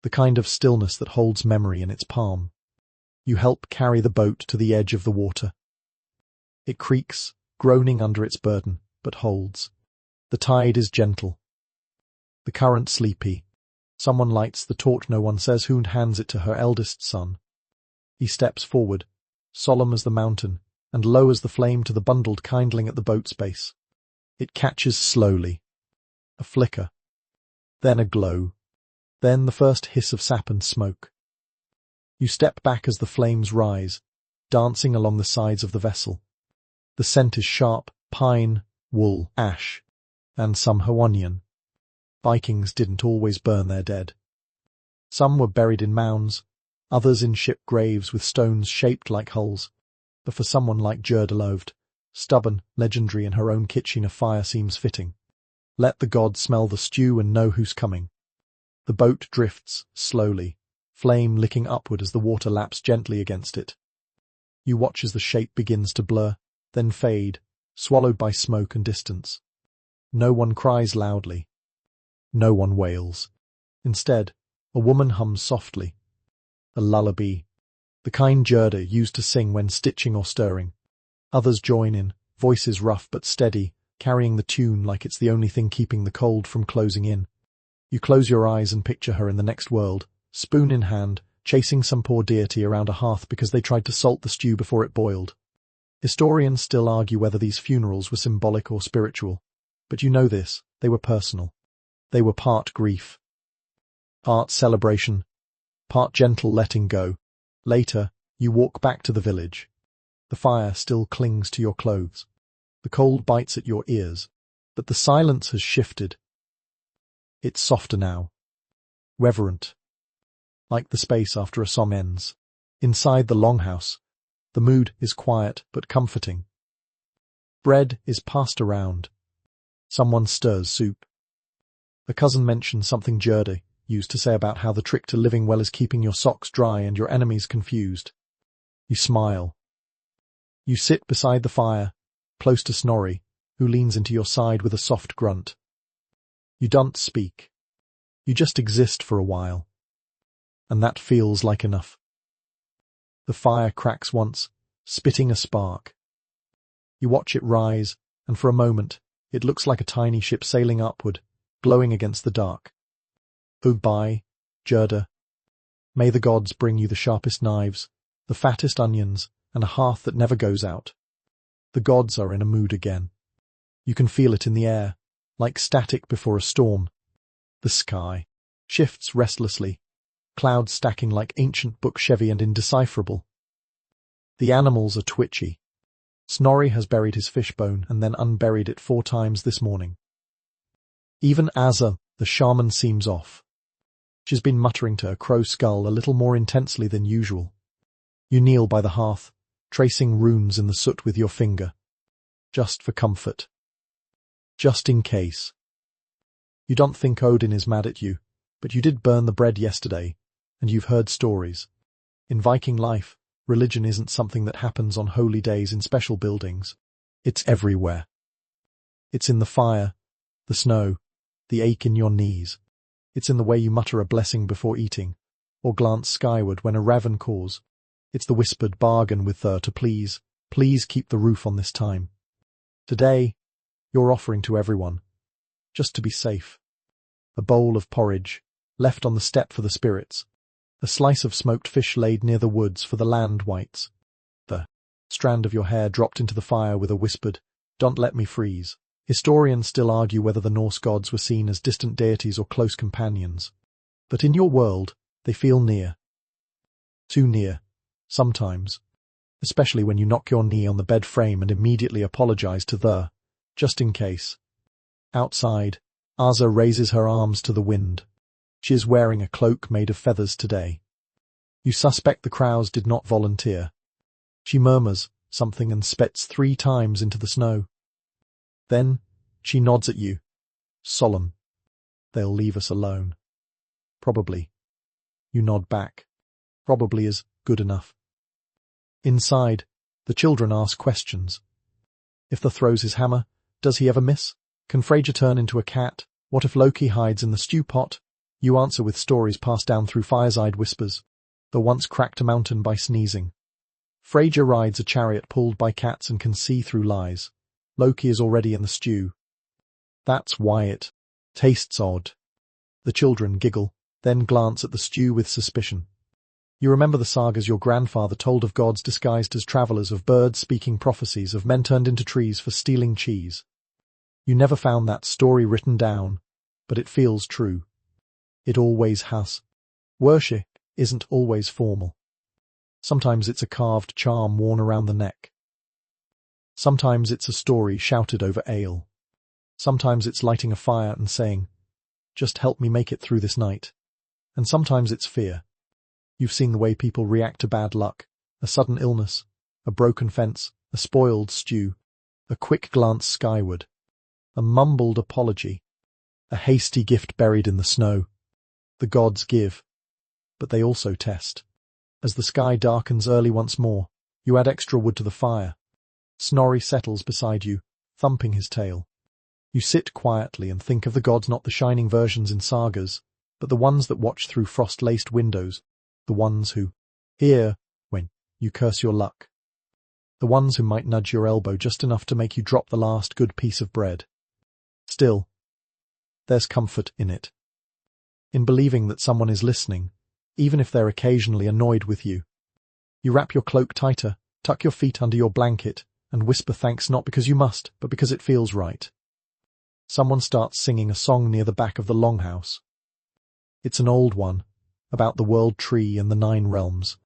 The kind of stillness that holds memory in its palm. You help carry the boat to the edge of the water. It creaks, groaning under its burden, but holds. The tide is gentle. The current sleepy. Someone lights the torch, no one says who, and hands it to her eldest son. He steps forward, solemn as the mountain, and low as the flame to the bundled kindling at the boat's base. It catches slowly. A flicker. Then a glow. Then the first hiss of sap and smoke. You step back as the flames rise, dancing along the sides of the vessel. The scent is sharp, pine, wool, ash, and some Hawanian. Vikings didn't always burn their dead. Some were buried in mounds, others in ship graves with stones shaped like hulls. But for someone like Gerda loved, stubborn, legendary in her own kitchen, a fire seems fitting. Let the gods smell the stew and know who's coming. The boat drifts, slowly, flame licking upward as the water laps gently against it. You watch as the shape begins to blur, then fade, swallowed by smoke and distance. No one cries loudly. No one wails. Instead, a woman hums softly. A lullaby. The kind Gerda used to sing when stitching or stirring. Others join in, voices rough but steady, carrying the tune like it's the only thing keeping the cold from closing in. You close your eyes and picture her in the next world, spoon in hand, chasing some poor deity around a hearth because they tried to salt the stew before it boiled. Historians still argue whether these funerals were symbolic or spiritual. But you know this, they were personal. They were part grief, part celebration, part gentle letting go. Later, you walk back to the village. The fire still clings to your clothes. The cold bites at your ears, but the silence has shifted. It's softer now. Reverent. Like the space after a song ends. Inside the longhouse, the mood is quiet but comforting. Bread is passed around. Someone stirs soup. A cousin mentions something Gerda used to say about how the trick to living well is keeping your socks dry and your enemies confused. You smile. You sit beside the fire, close to Snorri, who leans into your side with a soft grunt. You don't speak. You just exist for a while. And that feels like enough. The fire cracks once, spitting a spark. You watch it rise, and for a moment, it looks like a tiny ship sailing upward, glowing against the dark. Goodbye, Gerda. May the gods bring you the sharpest knives, the fattest onions, and a hearth that never goes out. The gods are in a mood again. You can feel it in the air, like static before a storm. The sky shifts restlessly, clouds stacking like ancient books, heavy and indecipherable. The animals are twitchy. Snorri has buried his fishbone and then unburied it 4 times this morning. Even Asa, the shaman, seems off. She's been muttering to her crow skull a little more intensely than usual. You kneel by the hearth, tracing runes in the soot with your finger. Just for comfort. Just in case. You don't think Odin is mad at you, but you did burn the bread yesterday, and you've heard stories. In Viking life, religion isn't something that happens on holy days in special buildings. It's everywhere. It's in the fire, the snow, the ache in your knees. It's in the way you mutter a blessing before eating, or glance skyward when a raven calls. It's the whispered bargain with Thor to please keep the roof on this time. Today, you're offering to everyone, just to be safe. A bowl of porridge, left on the step for the spirits. A slice of smoked fish laid near the woods for the land wights. The strand of your hair dropped into the fire with a whispered, "Don't let me freeze." Historians still argue whether the Norse gods were seen as distant deities or close companions. But in your world, they feel near. Too near, sometimes. Especially when you knock your knee on the bed frame and immediately apologize to Thor, just in case. Outside, Asa raises her arms to the wind. She is wearing a cloak made of feathers today. You suspect the crows did not volunteer. She murmurs something and spits 3 times into the snow. Then, she nods at you. Solemn. They'll leave us alone. Probably. You nod back. Probably is good enough. Inside, the children ask questions. If Thor throws his hammer, does he ever miss? Can Freyja turn into a cat? What if Loki hides in the stew pot? You answer with stories passed down through fireside whispers. Thor once cracked a mountain by sneezing. Freyja rides a chariot pulled by cats and can see through lies. Loki is already in the stew. That's why it tastes odd. The children giggle, then glance at the stew with suspicion. You remember the sagas your grandfather told of gods disguised as travelers, of birds speaking prophecies, of men turned into trees for stealing cheese. You never found that story written down, but it feels true. It always has. Worship isn't always formal. Sometimes it's a carved charm worn around the neck. Sometimes it's a story shouted over ale. Sometimes it's lighting a fire and saying, "Just help me make it through this night." And sometimes it's fear. You've seen the way people react to bad luck, a sudden illness, a broken fence, a spoiled stew, a quick glance skyward, a mumbled apology, a hasty gift buried in the snow. The gods give, but they also test. As the sky darkens early once more, you add extra wood to the fire. Snorri settles beside you, thumping his tail. You sit quietly and think of the gods, not the shining versions in sagas, but the ones that watch through frost-laced windows, the ones who hear when you curse your luck, the ones who might nudge your elbow just enough to make you drop the last good piece of bread. Still, there's comfort in it. In believing that someone is listening, even if they're occasionally annoyed with you. You wrap your cloak tighter, tuck your feet under your blanket, and whisper thanks, not because you must, but because it feels right. Someone starts singing a song near the back of the longhouse. It's an old one, about the world tree and the 9 realms.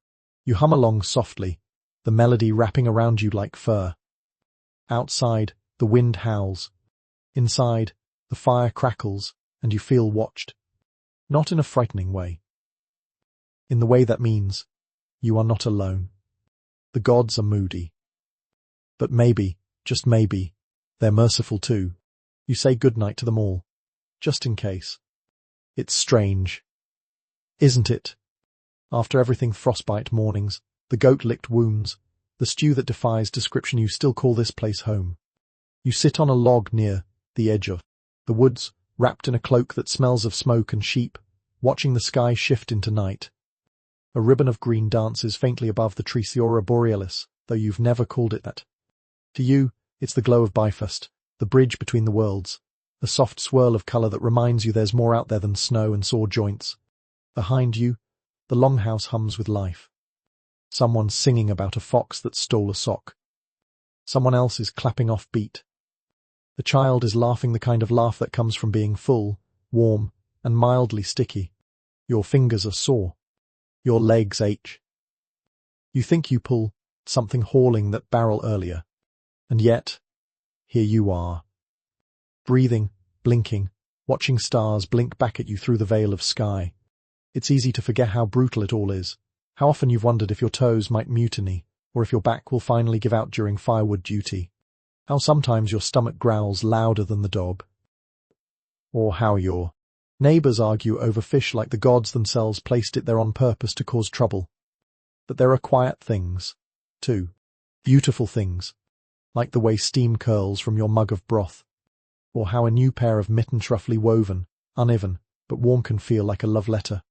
You hum along softly, the melody wrapping around you like fur. Outside, the wind howls. Inside, the fire crackles, and you feel watched. Not in a frightening way. In the way that means you are not alone. The gods are moody. But maybe just maybe, they're merciful too. You say goodnight to them all, just in case. It's strange, isn't it? After everything frostbite mornings, the goat-licked wounds, the stew that defies description, you still call this place home. You sit on a log near the edge of the woods, wrapped in a cloak that smells of smoke and sheep, watching the sky shift into night. A ribbon of green dances faintly above the tree, the aurora borealis, though you've never called it that. To you, it's the glow of Bifrost, the bridge between the worlds, a soft swirl of colour that reminds you there's more out there than snow and sore joints. Behind you, the longhouse hums with life. Someone's singing about a fox that stole a sock. Someone else is clapping off beat. The child is laughing, the kind of laugh that comes from being full, warm, and mildly sticky. Your fingers are sore. Your legs ache. You think you pull something hauling that barrel earlier. And yet, here you are. Breathing, blinking, watching stars blink back at you through the veil of sky. It's easy to forget how brutal it all is. How often you've wondered if your toes might mutiny, or if your back will finally give out during firewood duty. How sometimes your stomach growls louder than the dog. Or how your neighbours argue over fish like the gods themselves placed it there on purpose to cause trouble. But there are quiet things, too. Beautiful things, like the way steam curls from your mug of broth. Or how a new pair of mittens roughly woven, uneven, but warm can feel like a love letter.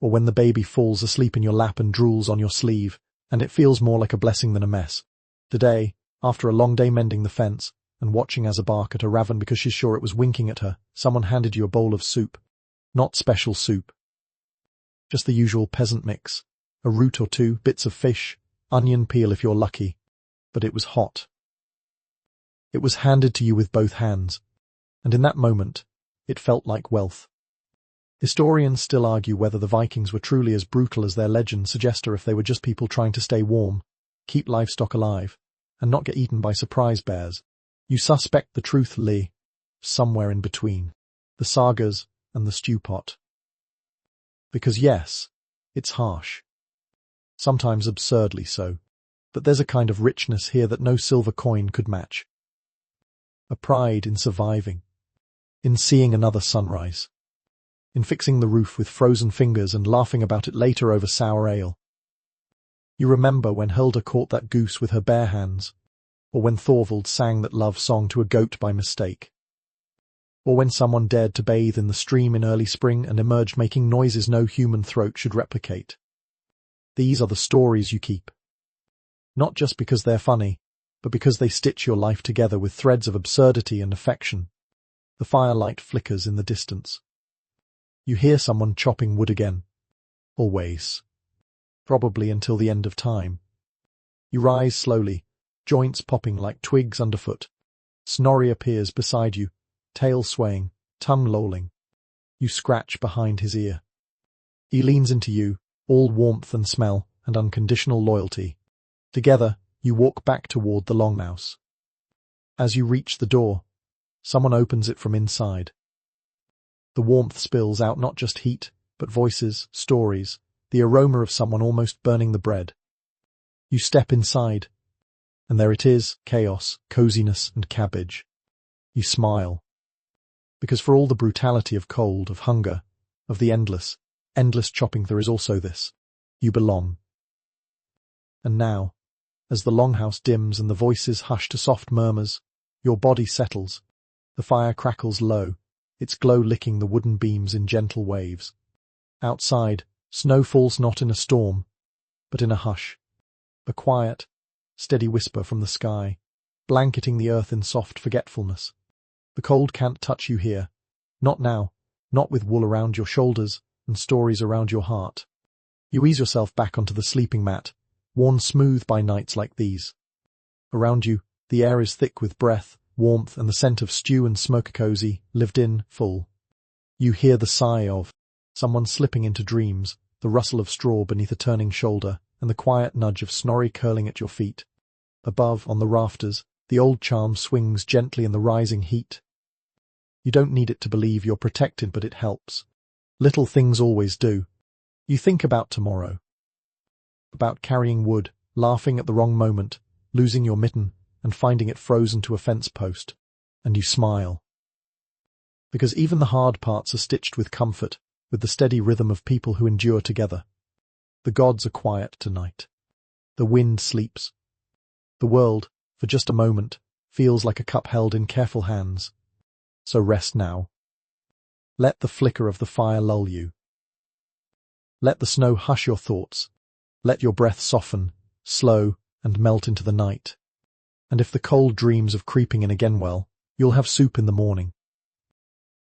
Or when the baby falls asleep in your lap and drools on your sleeve, and it feels more like a blessing than a mess. Today, after a long day mending the fence, and watching as a bark at a raven because she's sure it was winking at her, someone handed you a bowl of soup. Not special soup. Just the usual peasant mix. A root or two, bits of fish, onion peel if you're lucky. But it was hot. It was handed to you with both hands, and in that moment, it felt like wealth. Historians still argue whether the Vikings were truly as brutal as their legends suggest, or if they were just people trying to stay warm, keep livestock alive, and not get eaten by surprise bears. You suspect the truth lay somewhere in between the sagas and the stew pot. Because yes, it's harsh. Sometimes absurdly so. But there's a kind of richness here that no silver coin could match. A pride in surviving. In seeing another sunrise. In fixing the roof with frozen fingers and laughing about it later over sour ale. You remember when Hilda caught that goose with her bare hands, or when Thorvald sang that love song to a goat by mistake, or when someone dared to bathe in the stream in early spring and emerged making noises no human throat should replicate. These are the stories you keep. Not just because they're funny, but because they stitch your life together with threads of absurdity and affection. The firelight flickers in the distance. You hear someone chopping wood again. Always. Probably until the end of time. You rise slowly, joints popping like twigs underfoot. Snorri appears beside you, tail swaying, tongue lolling. You scratch behind his ear. He leans into you, all warmth and smell and unconditional loyalty. Together, you walk back toward the longhouse. As you reach the door, someone opens it from inside. The warmth spills out not just heat, but voices, stories, the aroma of someone almost burning the bread. You step inside, and there it is, chaos, coziness, and cabbage. You smile. Because for all the brutality of cold, of hunger, of the endless chopping, there is also this. You belong. And now, as the longhouse dims and the voices hush to soft murmurs, your body settles. The fire crackles low, its glow licking the wooden beams in gentle waves. Outside, snow falls not in a storm, but in a hush. A quiet, steady whisper from the sky, blanketing the earth in soft forgetfulness. The cold can't touch you here. Not now, not with wool around your shoulders and stories around your heart. You ease yourself back onto the sleeping mat, worn smooth by nights like these. Around you, the air is thick with breath, warmth, and the scent of stew and smoke, cozy, lived in, full. You hear the sigh of someone slipping into dreams, the rustle of straw beneath a turning shoulder, and the quiet nudge of Snorri curling at your feet. Above, on the rafters, the old charm swings gently in the rising heat. You don't need it to believe you're protected, but it helps. Little things always do. You think about tomorrow. About carrying wood, laughing at the wrong moment, losing your mitten, and finding it frozen to a fence post, and you smile. Because even the hard parts are stitched with comfort, with the steady rhythm of people who endure together. The gods are quiet tonight. The wind sleeps. The world, for just a moment, feels like a cup held in careful hands. So rest now. Let the flicker of the fire lull you. Let the snow hush your thoughts. Let your breath soften, slow, and melt into the night. And if the cold dreams of creeping in again, well, you'll have soup in the morning.